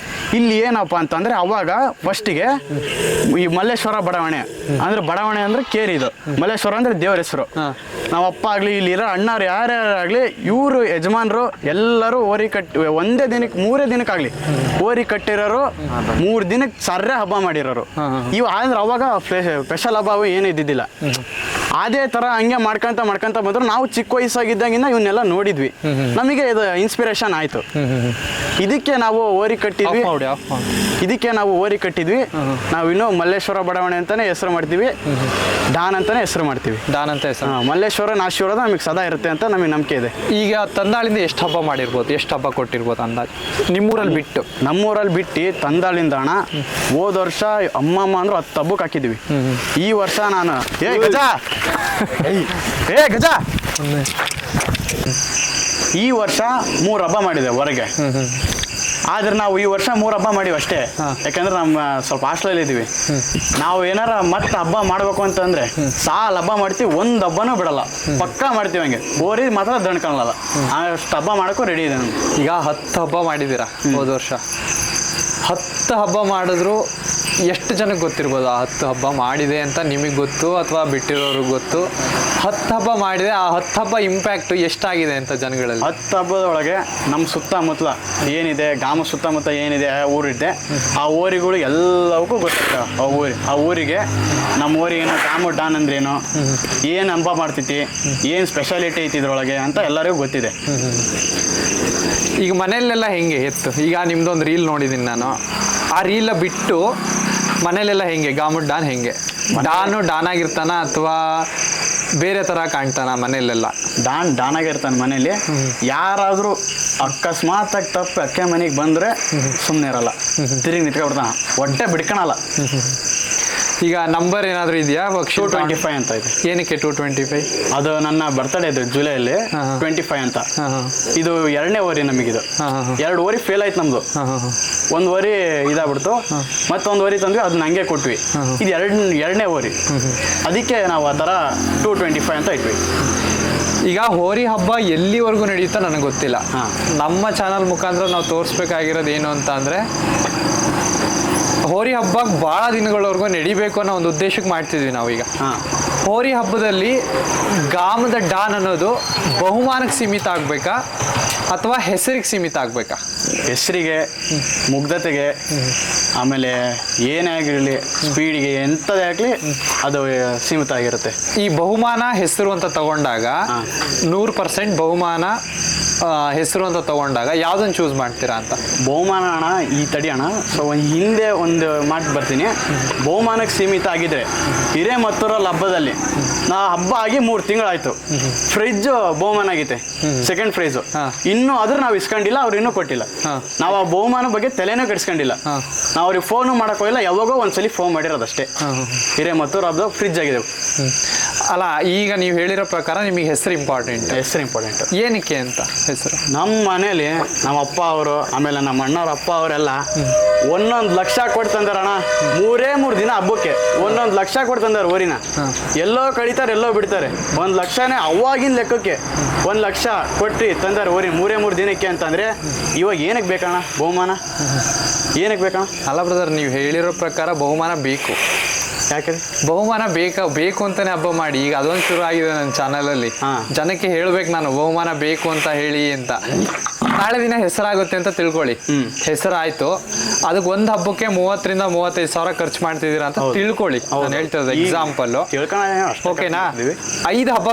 ಇಲ್ಲಿ ಏನಪ್ಪ ಅಂತಂದ್ರೆ ಅವಾಗ ಫಸ್ಟಿಗೆ ಈ ಮಲ್ಲೇಶ್ವರ ಬಡಾವಣೆ ಅಂದ್ರೆ ಬಡಾವಣೆ ಅಂದ್ರೆ ಕೇರಿ, ಇದು ಮಲ್ಲೇಶ್ವರ ಅಂದ್ರೆ ದೇವರ ಹೆಸರು. ನಮ್ಮ ಅಪ್ಪ ಆಗ್ಲಿ ಇಲ್ಲಿ ಇರೋ ಅಣ್ಣವ್ರು ಯಾರ್ಯಾರಾಗ್ಲಿ ಇವರು ಯಜಮಾನರು ಎಲ್ಲರೂ ಓರಿ ಕಟ್ಟಿ ಒಂದೇ ದಿನಕ್ಕೆ 3 ದಿನಕ್ಕಾಗ್ಲಿ ಓರಿ ಕಟ್ಟಿರೋರು, 3 ದಿನಕ್ಕೆ ಸರ್ರೆ ಹಬ್ಬ ಮಾಡಿರೋರು. ಇವು ಅಂದ್ರೆ ಅವಾಗ ಸ್ಪೆಷಲ್ ಹಬ್ಬ ಏನು ಇದ್ದಿದ್ದಿಲ್ಲ. ಅದೇ ತರ ಹಂಗೆ ಮಾಡ್ಕೊಂತ ಬಂದ್ರು. ನಾವು ಚಿಕ್ಕ ವಯಸ್ಸಾಗಿದ್ದಾಗಿಂದ ಇವನ್ನೆಲ್ಲ ನೋಡಿದ್ವಿ, ನಮಗೆ ಇದು ಇನ್ಸ್ಪಿರೇಷನ್ ಆಯ್ತು. ಇದಕ್ಕೆ ನಾವು ಓರಿ ಕಟ್ಟಿದ್ವಿ. ನಾವು ಇನ್ನೂ ಮಲ್ಲೇಶ್ವರ ಬಡಾವಣೆ ಅಂತಾನೆ ಹೆಸರು ಮಾಡ್ತೀವಿ, ಡಾನ್ ಅಂತಾನೆ ಹೆಸರು ಮಾಡ್ತೀವಿ. ಡಾನ್ ಅಂತ ಹೆಸರು. ಮಲ್ಲೇಶ್ವರ ಆಶೀರ್ವಾದ ನಮಗೆ ಸದಾ ಇರುತ್ತೆ ಅಂತ ನಮಗೆ ನಂಬಿಕೆ ಇದೆ. ಈಗ ತಂದಾಳಿಂದ ಎಷ್ಟು ಹಬ್ಬ ಮಾಡಿರ್ಬೋದು, ಎಷ್ಟು ಹಬ್ಬ ಕೊಟ್ಟಿರ್ಬೋದು ಅಂದಾಜು ನಿಮ್ಮೂರಲ್ಲಿ ಬಿಟ್ಟು? ನಮ್ಮೂರಲ್ಲಿ ಬಿಟ್ಟು ತಂದಾಳಿಂದ ಅಣ್ಣ ಹೋದ ವರ್ಷ ಅಮ್ಮಮ್ಮ ಅಂದ್ರೆ 10 ಹಬ್ಬಕ್ಕೆ ಹಾಕಿದ್ವಿ. ಈ ವರ್ಷ ನಾನು ಈ ವರ್ಷ 3 ಹಬ್ಬ ಮಾಡಿದೆ ಹೊರಗೆ. ಆದ್ರೆ ನಾವು ಈ ವರ್ಷ 3 ಹಬ್ಬ ಮಾಡಿವಿ ಅಷ್ಟೇ. ಯಾಕಂದ್ರೆ ನಮ್ಮ ಸ್ವಲ್ಪ ಹಾಸ್ಟೆಲ್ ಇದೀವಿ. ನಾವು ಏನಾರ ಮತ್ತೆ ಹಬ್ಬ ಮಾಡ್ಬೇಕು ಅಂತಂದ್ರೆ ಸಾಲ ಹಬ್ಬ ಮಾಡ್ತೀವಿ, 1 ಹಬ್ಬನೂ ಬಿಡಲ್ಲ, ಪಕ್ಕಾ ಮಾಡ್ತೀವಿ. ಹಂಗೆ ಓರಿ ಮಾತ್ರ ದಣ್ಕಲ್ಲ, ಅಷ್ಟು ಹಬ್ಬ ಮಾಡೋಕ್ಕೂ ರೆಡಿ ಇದೆ. ಈಗ 10 ಹಬ್ಬ ಮಾಡಿದ್ದೀರಾ ಹೋದ ವರ್ಷ. 10 ಹಬ್ಬ ಮಾಡಿದ್ರು ಎಷ್ಟು ಜನಕ್ಕೆ ಗೊತ್ತಿರ್ಬೋದು ಆ 10 ಹಬ್ಬ ಮಾಡಿದೆ ಅಂತ? ನಿಮಗೆ ಗೊತ್ತು ಅಥವಾ ಬಿಟ್ಟಿರೋರಿಗೆ ಗೊತ್ತು? 10 ಹಬ್ಬ ಮಾಡಿದೆ, ಆ 10 ಹಬ್ಬ ಇಂಪ್ಯಾಕ್ಟ್ ಎಷ್ಟಾಗಿದೆ ಅಂತ ಜನಗಳಲ್ಲಿ? 10 ಹಬ್ಬದೊಳಗೆ ನಮ್ಮ ಸುತ್ತಮುತ್ತಲ ಏನಿದೆ, ಗ್ರಾಮ ಸುತ್ತಮುತ್ತ ಏನಿದೆ ಊರಿದೆ, ಆ ಊರಿಗಳು ಎಲ್ಲವಕ್ಕೂ ಗೊತ್ತಾಗ್ತವೆ. ಆ ಊರಿಗೆ ನಮ್ಮ ಊರಿಗೆ ಏನೋ ಗ್ರಾಮ ಡಾನ್ ಅಂದ್ರೇನು, ಏನು ಹಬ್ಬ ಮಾಡ್ತೈತಿ, ಏನು ಸ್ಪೆಷಾಲಿಟಿ ಐತಿ ಇದ್ರೊಳಗೆ ಅಂತ ಎಲ್ಲರಿಗೂ ಗೊತ್ತಿದೆ. ಈಗ ಮನೆಯಲ್ಲೆಲ್ಲ ಹೆಂಗೆ ಎತ್ತು? ಈಗ ನಿಮ್ದೊಂದು ರೀಲ್ ನೋಡಿದ್ದೀನಿ ನಾನು, ಆ ರೀಲ ಬಿಟ್ಟು ಮನೇಲೆಲ್ಲ ಹೆಂಗೆ ಗಾಮದ ಡಾನ್ ಹೆಂಗೆ? ಡಾನ್ ಆಗಿರ್ತಾನ ಅಥವಾ ಬೇರೆ ಥರ ಕಾಣ್ತಾನ ಮನೆಯಲ್ಲೆಲ್ಲ? ಡಾನ್ ಆಗಿರ್ತಾನೆ ಮನೇಲಿ. ಯಾರಾದರೂ ಅಕಸ್ಮಾತ್ ಆಗಿ ತಪ್ಪು ಅಕ್ಕೆ ಮನೆಗೆ ಬಂದರೆ ಸುಮ್ಮನೆ ಇರಲ್ಲ, ತಿರುಗಿ ನಿಂತ್ಕೊಬಿಡ್ತಾನ, ಹೊಟ್ಟೆ ಬಿಡ್ಕೊಳಲ್ಲ. ಈಗ ನಂಬರ್ ಏನಾದರೂ ಇದೆಯಾ? 225 ಅಂತ ಇದೆ. ಏನಕ್ಕೆ 225? ಅದು ನನ್ನ ಬರ್ತಡೇ ಇದು ಜುಲೈಯಲ್ಲಿ 25 ಅಂತ. ಇದು 2ನೇ ಓರಿ ನಮಗಿದು. 2 ಓರಿ ಫೇಲ್ ಆಯ್ತು ನಮ್ದು. 1 ಓರಿ ಇದಾಗ್ಬಿಡ್ತು, ಮತ್ತೊಂದು ಓರಿ ತಂದ್ವಿ, ಅದನ್ನ ಹಂಗೆ ಕೊಟ್ವಿ. ಇದು 2ನೇ ಓರಿ, ಅದಕ್ಕೆ ನಾವು ಆ ಥರ 225 ಅಂತ ಇಟ್ವಿ. ಈಗ ಹೋರಿ ಹಬ್ಬ ಎಲ್ಲಿವರೆಗೂ ನಡೆಯುತ್ತಾ ನನಗೆ ಗೊತ್ತಿಲ್ಲ. ನಮ್ಮ ಚಾನಲ್ ಮುಖಾಂತರ ನಾವು ತೋರಿಸ್ಬೇಕಾಗಿರೋದು ಏನು ಅಂತ ಅಂದರೆ, ಹೋರಿ ಹಬ್ಬ ಭಾಳ ದಿನಗಳವರೆಗೂ ನಡಿಬೇಕು ಅನ್ನೋ ಒಂದು ಉದ್ದೇಶಕ್ಕೆ ಮಾಡ್ತಿದ್ವಿ ನಾವೀಗ. ಹೋರಿ ಹಬ್ಬದಲ್ಲಿ ಗಾಮದ ಡಾನ್ ಅನ್ನೋದು ಬಹುಮಾನಕ್ಕೆ ಸೀಮಿತ ಆಗಬೇಕಾ ಅಥವಾ ಹೆಸರಿಗೆ ಸೀಮಿತ ಆಗಬೇಕಾ? ಹೆಸರಿಗೆ, ಮುಗ್ಧತೆಗೆ, ಆಮೇಲೆ ಏನೇ ಆಗಿರಲಿ, ಸ್ಪೀಡಿಗೆ, ಎಂಥದೇ ಆಗಲಿ ಅದು ಸೀಮಿತ ಆಗಿರುತ್ತೆ. ಈ ಬಹುಮಾನ ಹೆಸರು ಅಂತ ತಗೊಂಡಾಗ 100% ಬಹುಮಾನ ಹೆಸರು ಅಂತ ತಗೊಂಡಾಗ ಯಾವುದನ್ನು ಚೂಸ್ ಮಾಡ್ತೀರಾ ಅಂತ? ಬಹುಮಾನ ಅಣ್ಣ, ಈ ತಡಿ ಅಣ್ಣ, ಸೊ ಹಿಂದೆ ಒಂದು ಮಾತು ಬರ್ತೀನಿ. ಬಹುಮಾನಕ್ಕೆ ಸೀಮಿತ ಆಗಿದ್ರೆ ಹಿರೇಮತ್ತೂರಲ್ಲಿ ಹಬ್ಬದಲ್ಲಿ ಹಬ್ಬ ಆಗಿ 3 ತಿಂಗಳಾಯ್ತು, ಫ್ರಿಜ್ ಬಹುಮಾನ ಆಗೈತೆ, ಸೆಕೆಂಡ್ ಪ್ರೈಸು. ಇನ್ನೂ ಅದ್ರ ನಾವು ಇಸ್ಕೊಂಡಿಲ್ಲ, ಅವ್ರು ಇನ್ನೂ ಕೊಟ್ಟಿಲ್ಲ. ನಾವು ಆ ಬಹುಮಾನ ಬಗ್ಗೆ ತಲೆನೂ ಕೆಡಿಸ್ಕೊಂಡಿಲ್ಲ. ನಾವು ಅವ್ರಿಗೆ ಫೋನು ಮಾಡಕ್ ಹೋಗಿಲ್ಲ, ಯಾವಾಗೋ ಒಂದ್ಸಲಿ ಫೋನ್ ಮಾಡಿರೋದಷ್ಟೇ. ಹಿರೇಮತ್ತೂರು ಹಬ್ಬ ಫ್ರಿಜ್ ಆಗಿದೆ. ಅಲ್ಲ, ಈಗ ನೀವು ಹೇಳಿರೋ ಪ್ರಕಾರ ನಿಮಗೆ ಹೆಸರು ಇಂಪಾರ್ಟೆಂಟ್. ಹೆಸರು ಇಂಪಾರ್ಟೆಂಟ್ ಏನಕ್ಕೆ ಅಂತ? ಹೆಸರು ನಮ್ಮ ಮನೇಲಿ ನಮ್ಮ ಅಪ್ಪ ಅವರು, ಆಮೇಲೆ ನಮ್ಮ ಅಣ್ಣವ್ರ ಅಪ್ಪ ಅವರೆಲ್ಲ 1 ಲಕ್ಷ ಕೊಟ್ಟು ತಂದಾರಣ್ಣ. 3 ದಿನ ಹಬ್ಬಕ್ಕೆ 1 ಲಕ್ಷ ಕೊಟ್ಟು ತಂದಾರೆ ಊರಿನ. ಎಲ್ಲೋ ಕಡಿತಾರೆ, ಎಲ್ಲೋ ಬಿಡ್ತಾರೆ. 1 ಲಕ್ಷನೇ ಅವಾಗಿನ ಲೆಕ್ಕಕ್ಕೆ 1 ಲಕ್ಷ ಕೊಟ್ಟು ತಂದಾರೆ ಊರಿ 3 ದಿನಕ್ಕೆ ಅಂತಂದ್ರೆ ಇವಾಗ ಏನಕ್ಕೆ ಬೇಕಣ್ಣ ಬಹುಮಾನ? ಏನಕ್ಕೆ ಬೇಕಣ್ಣ? ಅಲ್ಲ ಬ್ರದರ್, ನೀವು ಹೇಳಿರೋ ಪ್ರಕಾರ ಬಹುಮಾನ ಬೇಕು. ಯಾಕೆ ಬಹುಮಾನ ಬೇಕು ಅಂತಾನೆ ಹಬ್ಬ ಮಾಡಿ. ಈಗ ಅದೊಂದು ಶುರು ಆಗಿದೆ ನನ್ನ ಚಾನಲಲ್ಲಿ. ಜನಕ್ಕೆ ಹೇಳ್ಬೇಕು ನಾನು ಬಹುಮಾನ ಬೇಕು ಅಂತ ಹೇಳಿ ಅಂತ. ನಾಳೆ ದಿನ ಹೆಸರಾಗುತ್ತೆ ಅಂತ ತಿಳ್ಕೊಳ್ಳಿ, ಹೆಸರಾಯ್ತು, ಅದಕ್ಕೆ ಒಂದು ಹಬ್ಬಕ್ಕೆ 30,000 to 35,000 ಖರ್ಚು ಮಾಡ್ತಿದ್ದೀರಾ ಅಂತ ತಿಳ್ಕೊಳ್ಳಿ. ನಾನು ಹೇಳ್ತಿರೋದು ಎಕ್ಸಾಂಪಲ್, ಓಕೆನಾ? 5 ಹಬ್ಬ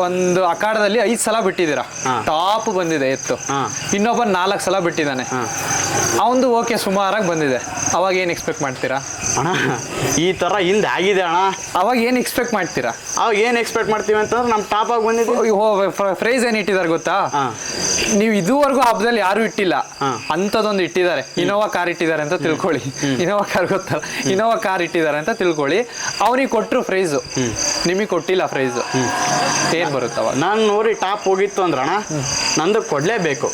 ಒಂದು ಅಖಾಡದಲ್ಲಿ 5 ಸಲ ಬಿಟ್ಟಿದ್ದೀರಾ, ಟಾಪ್ ಬಂದಿದೆ ಎತ್ತು. ಇನ್ನೊಬ್ಬ 4 ಸಲ ಬಿಟ್ಟಿದ್ದಾನೆ, ಅವಂದು ಓಕೆ ಸುಮಾರಾಗಿ ಬಂದಿದೆ. ಅವಾಗ ಏನು ಎಕ್ಸ್ಪೆಕ್ಟ್ ಮಾಡ್ತೀರಾ ಅಣ್ಣ? ಈ ತರ ಹಿಂದೆ ಆಗಿದೆ ಅಣ್ಣ, ಅವಾಗ ಏನು ಎಕ್ಸ್ಪೆಕ್ಟ್ ಮಾಡ್ತೀರಾ? ಅವಾಗ ಏನು ಎಕ್ಸ್ಪೆಕ್ಟ್ ಮಾಡ್ತೀವಿ ಅಂತಂದ್ರೆ ನಮ್ಮ ಟಾಪ್ ಆಗಿ ಬಂದಿದ್ದೀವಿ. ಪ್ರೈಸ್ ಏನು ಇಟ್ಟಿದ್ದಾರೆ ಗೊತ್ತಾ? ನೀವು ಇದುವರೆಗೂ ಹಬ್ಬದಲ್ಲಿ ಯಾರು ಇಟ್ಟಿಲ್ಲ ಅಂಥದ್ದೊಂದು ಇಟ್ಟಿದ್ದಾರೆ. ಇನೋವಾ ಕಾರ್ ಇಟ್ಟಿದ್ದಾರೆ ಅಂತ ತಿಳ್ಕೊಳ್ಳಿ. ಇನೋವಾ ಕಾರ್ ಗೊತ್ತಲ್ಲ, ಇನೋವಾ ಕಾರ್ ಇಟ್ಟಿದ್ದಾರೆ ಅಂತ ತಿಳ್ಕೊಳ್ಳಿ. ಅವನಿಗೆ ಕೊಟ್ಟರು ಪ್ರೈಸು, ನಿಮಗೆ ಕೊಟ್ಟಿಲ್ಲ ಪ್ರೈಸು, ಏನ್ ಬರುತ್ತವ? ನಾನು ನೋಡಿ ಟಾಪ್ ಹೋಗಿತ್ತು ಅಂದ್ರಣ್ಣ ನಂದು ಕೊಡ್ಲೇಬೇಕು.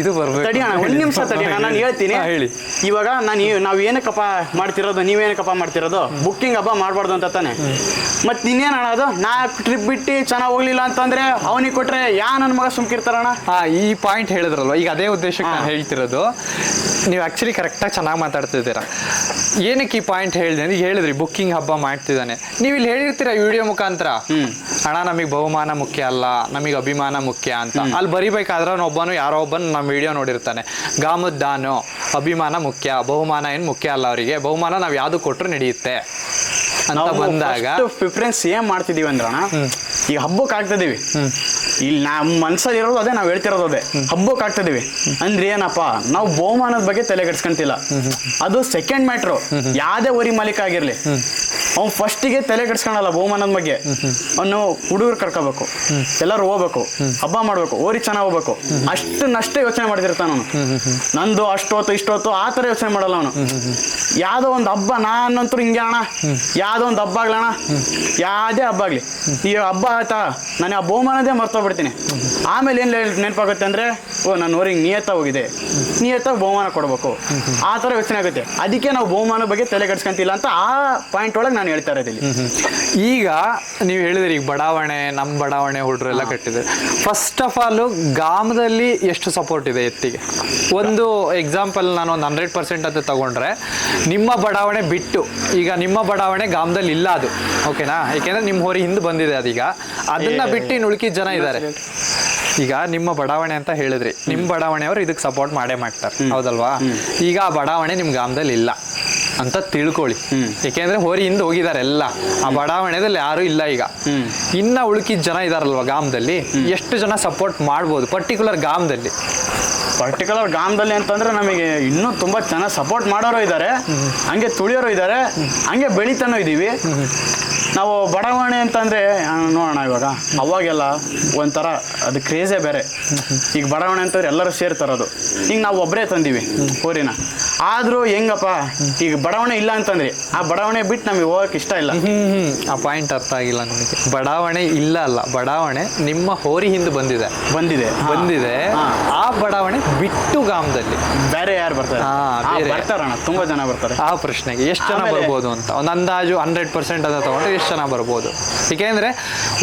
ಇದು ಬರ್ಬೇಕು. ತಡಿ ಅಣ್ಣ, 1 ನಿಮಿಷ ತಡಿ, ನಾನು ಹೇಳ್ತೀನಿ. ಹೇಳಿ. ಇವಾಗ ನಾವು ಏನಕ್ಕಪ್ಪ ಮಾಡ್ತಿರೋದು, ನೀವೇನಕ್ಕಪ್ಪ ಮಾಡ್ತಿರೋದು? ಬುಕ್ಕಿಂಗ್ ಹಬ್ಬ ಮಾಡಬಾರ್ದು ಅಂತ ತಾನೆ. ಮತ್ತೆ ಇನ್ನೇನು ಅಣ್ಣ, ಅದು 4 ಟ್ರಿಪ್ ಬಿಟ್ಟು ಚೆನ್ನಾಗಿ ಹೋಗ್ಲಿಲ್ಲ ಅಂತಂದ್ರೆ ಅವನಿಗೆ ಕೊಟ್ರೆ ನನ್ನ ಮಗ ಸುಮ್ಕಿರ್ತಾರಣ್ಣ. ಈ ಪಾಯಿಂಟ್ ಹೇಳಿದ್ರಲ್ವ, ಈಗ ಅದೇ ಉದ್ದೇಶಕ್ಕೆ ನಾನು ಹೇಳ್ತಿರೋದು. ನೀವು ಆ್ಯಕ್ಚುಲಿ ಕರೆಕ್ಟಾಗಿ ಚೆನ್ನಾಗಿ ಮಾತಾಡ್ತಿದ್ದೀರಾ. ಏನಕ್ಕೆ ಈ ಪಾಯಿಂಟ್ ಹೇಳಿದೆ ಅಂದ್ರೆ, ಹೇಳಿದ್ರಿ ಬುಕ್ಕಿಂಗ್ ಹಬ್ಬ ಮಾಡ್ತಿದ್ದಾನೆ. ನೀವು ಇಲ್ಲಿ ಹೇಳಿರ್ತೀರ ವಿಡಿಯೋ ಮುಖಾಂತರ, ಅಣ್ಣ ನಮಗೆ ಬಹುಮಾನ ಮುಖ್ಯ ಅಲ್ಲ, ನಮಗೆ ಅಭಿಮಾನ ಮುಖ್ಯ ಅಂತ. ಅಲ್ಲಿ ಬರಿಬೇಕಾದ್ರೆ ಅವನೊಬ್ಬನು ಯಾರೋ ಒಬ್ಬನು ನಮ್ಮ ವಿಡಿಯೋ ನೋಡಿರ್ತಾನೆ, ಗಾಮದ ದಾನು ಅಭಿಮಾನ ಮುಖ್ಯ, ಬಹುಮಾನ ಏನು ಮುಖ್ಯ ಅಲ್ಲ ಅವರಿಗೆ, ಬಹುಮಾನ ನಾವು ಯಾವುದು ಕೊಟ್ಟರು ನಡೆಯುತ್ತೆ ಅಂತ ಬಂದಾಗ ಪ್ರಿಫರೆನ್ಸ್ ಏನ್ ಮಾಡ್ತಿದೀವಿ ಅಂದ್ರಣ್ಣ, ಈಗ ಹಬ್ಬಕ್ಕೆ ಆಗ್ತಿದೀವಿ, ಇಲ್ಲಿ ನಮ್ಮ ಮನ್ಸಲ್ಲಿ ಇರೋದು ಅದೇ, ನಾವು ಹೇಳ್ತಿರೋದು ಅದೇ, ಹಬ್ಬಕ್ಕೆ ಆಗ್ತಿದೀವಿ ಅಂದ್ರೆ ಏನಪ್ಪ, ನಾವು ಬಹುಮಾನದ ಬಗ್ಗೆ ತಲೆ ಕೆಡ್ಸ್ಕೊಂತಿಲ್ಲ. ಅದು ಸೆಕೆಂಡ್ ಮ್ಯಾಟ್ರು. ಯಾವ್ದೇ ಊರಿ ಮಾಲೀಕ ಆಗಿರ್ಲಿ, ಅವ್ನು ಫಸ್ಟಿಗೆ ತಲೆ ಕೆಡ್ಸ್ಕೊಳಲ್ಲ ಬಹುಮಾನದ ಬಗ್ಗೆ. ಅವನು ಹುಡುಗರು ಕರ್ಕೋಬೇಕು, ಎಲ್ಲರೂ ಹೋಗ್ಬೇಕು, ಹಬ್ಬ ಮಾಡ್ಬೇಕು, ಓರಿ ಚೆನ್ನಾಗಿ ಹೋಗ್ಬೇಕು, ಅಷ್ಟನ್ನಷ್ಟೇ ಯೋಚನೆ ಮಾಡ್ತಿರ್ತಾನ ಅವನು. ನಂದು ಅಷ್ಟೊತ್ತು ಇಷ್ಟೊತ್ತು ಆ ಥರ ಯೋಚನೆ ಮಾಡಲ್ಲ ಅವನು. ಯಾವುದೋ ಒಂದು ಹಬ್ಬ, ನಾನಂತೂ ಹಿಂಗೆ ಅಣ್ಣ, ಯಾವುದೋ ಒಂದು ಹಬ್ಬ ಆಗ್ಲಣ್ಣ, ಯಾವುದೇ ಹಬ್ಬ ಆಗಲಿ, ಈ ಹಬ್ಬ ಆಯ್ತಾ ನಾನು ಆ ಬಹುಮಾನದೇ ಮರ್ತೋಗ್ಬಿಡ್ತೀನಿ. ಆಮೇಲೆ ಏನು ನೆನಪಾಗುತ್ತೆ ಅಂದರೆ, ನನ್ನ ಊರಿಗೆ ನಿಯತ್ತ ಹೋಗಿದೆ, ನಿಯತ್ತಾಗಿ ಬಹುಮಾನ ಕೊಡಬೇಕು, ಆ ಥರ ಯೋಚನೆ ಆಗುತ್ತೆ. ಅದಕ್ಕೆ ನಾವು ಬಹುಮಾನ ಬಗ್ಗೆ ತಲೆ ಕೆಡ್ಸ್ಕೊಂತಿಲ್ಲ ಅಂತ ಆ ಪಾಯಿಂಟ್ ಒಳಗೆ ನಾನು ಹೇಳ್ತಾ ಇರೋದಿಲ್ಲ. ಈಗ ನೀವು ಹೇಳಿದ್ರಿ, ಈಗ ಬಡಾವಣೆ, ನಮ್ಮ ಬಡಾವಣೆ ಹುಡುಗರು ಎಲ್ಲ ಕಟ್ಟಿದ್ದಾರೆ. ಫಸ್ಟ್ ಆಫ್ ಆಲ್ ಗಾಮದಲ್ಲಿ ಎಷ್ಟು ಸಪೋರ್ಟ್ ಇದೆ ಎತ್ತಿಗೆ? ಒಂದು ಎಕ್ಸಾಂಪಲ್ ನಾನು ಒಂದು 100% ಅಂತ ತಗೊಂಡ್ರೆ, ನಿಮ್ಮ ಬಡಾವಣೆ ಬಿಟ್ಟು, ಈಗ ನಿಮ್ಮ ಬಡಾವಣೆ ಗಾಮದಲ್ಲಿ ಇಲ್ಲ ಅದು, ಓಕೆನಾ? ಯಾಕೆಂದ್ರೆ ನಿಮ್ಮ ಹೋರಿ ಹಿಂದೆ ಬಂದಿದೆ ಅದೀಗ, ಅದನ್ನ ಬಿಟ್ಟು ಇನ್ನು ಉಳ್ಕಿದ ಜನ ಇದ್ದಾರೆ. ಈಗ ನಿಮ್ಮ ಬಡಾವಣೆ ಅಂತ ಹೇಳಿದ್ರಿ, ನಿಮ್ಮ ಬಡಾವಣೆಯವರು ಇದಕ್ಕೆ ಸಪೋರ್ಟ್ ಮಾಡೇ ಮಾಡ್ತಾರೆ, ಹೌದಲ್ವಾ? ಈಗ ಆ ಬಡಾವಣೆ ನಿಮ್ಮ ಗಾಮದಲ್ಲಿ ಇಲ್ಲ ಅಂತ ತಿಳ್ಕೊಳ್ಳಿ. ಯಾಕೆಂದ್ರೆ ಹೋರಿ ಹಿಂದೆ ಹೋಗಿದ್ದಾರೆ ಎಲ್ಲ, ಆ ಬಡಾವಣೆದಲ್ಲಿ ಯಾರು ಇಲ್ಲ ಈಗ. ಇನ್ನ ಉಳ್ಕಿದ ಜನ ಇದಾರಲ್ವಾ ಗಾಮದಲ್ಲಿ, ಎಷ್ಟು ಜನ ಸಪೋರ್ಟ್ ಮಾಡ್ಬೋದು ಪರ್ಟಿಕ್ಯುಲರ್ ಗಾಮದಲ್ಲಿ? ಪರ್ಟಿಕ್ಯುಲರ್ ಗಾಮದಲ್ಲಿ ಅಂತಂದ್ರೆ ನಮಗೆ ಇನ್ನೂ ತುಂಬ ಚೆನ್ನಾಗಿ ಸಪೋರ್ಟ್ ಮಾಡೋರು ಇದ್ದಾರೆ, ಹಂಗೆ ತುಳಿಯೋರು ಇದ್ದಾರೆ, ಹಂಗೆ ಬೆಳಿತಾನೂ ಇದ್ದೀವಿ ನಾವು. ಬಡಾವಣೆ ಅಂತಂದರೆ ನೋಡೋಣ, ಇವಾಗ ಅವಾಗೆಲ್ಲ ಒಂಥರ ಅದು ಕ್ರೇಜೇ ಬೇರೆ. ಈಗ ಬಡಾವಣೆ ಅಂತಂದ್ರೆ ಎಲ್ಲರೂ ಸೇರ್ತಾರದು. ಈಗ ನಾವು ಒಬ್ಬರೇ ತಂದೀವಿ ಹೋರಿನ, ಆದ್ರೂ ಹೆಂಗಪ್ಪ ಈಗ ಬಡಾವಣೆ ಇಲ್ಲ ಅಂತಂದ್ರಿ, ಆ ಬಡಾವಣೆ ಬಿಟ್ಟು ನಮಗೆ ಹೋಗಕ್ ಇಷ್ಟ ಇಲ್ಲ. ಆ ಪಾಯಿಂಟ್ ಅರ್ಥ ಆಗಿಲ್ಲ ನನಗೆ. ಬಡಾವಣೆ ಇಲ್ಲ ಅಲ್ಲ, ಬಡಾವಣೆ ನಿಮ್ಮ ಹೋರಿ ಹಿಂದೆ ಬಂದಿದೆ ಆ ಬಡಾವಣೆ ಬಿಟ್ಟು ಗ್ರಾಮದಲ್ಲಿ ಬೇರೆ ಯಾರು ಬರ್ತಾರೆ? ಬೇರೆ. ಬರ್ತಾರಣ್ಣ, ತುಂಬಾ ಜನ ಬರ್ತಾರೆ. ಆ ಪ್ರಶ್ನೆಗೆ ಎಷ್ಟು ಜನ ಆಮೇಲೆ- ಬರ್ಬೋದು ಅಂತ ಒಂದು ಅಂದಾಜು 100% ಅದ ತಗೊಂಡ್ರೆ ಎಷ್ಟು ಜನ ಬರ್ಬೋದು? ಏಕೆಂದ್ರೆ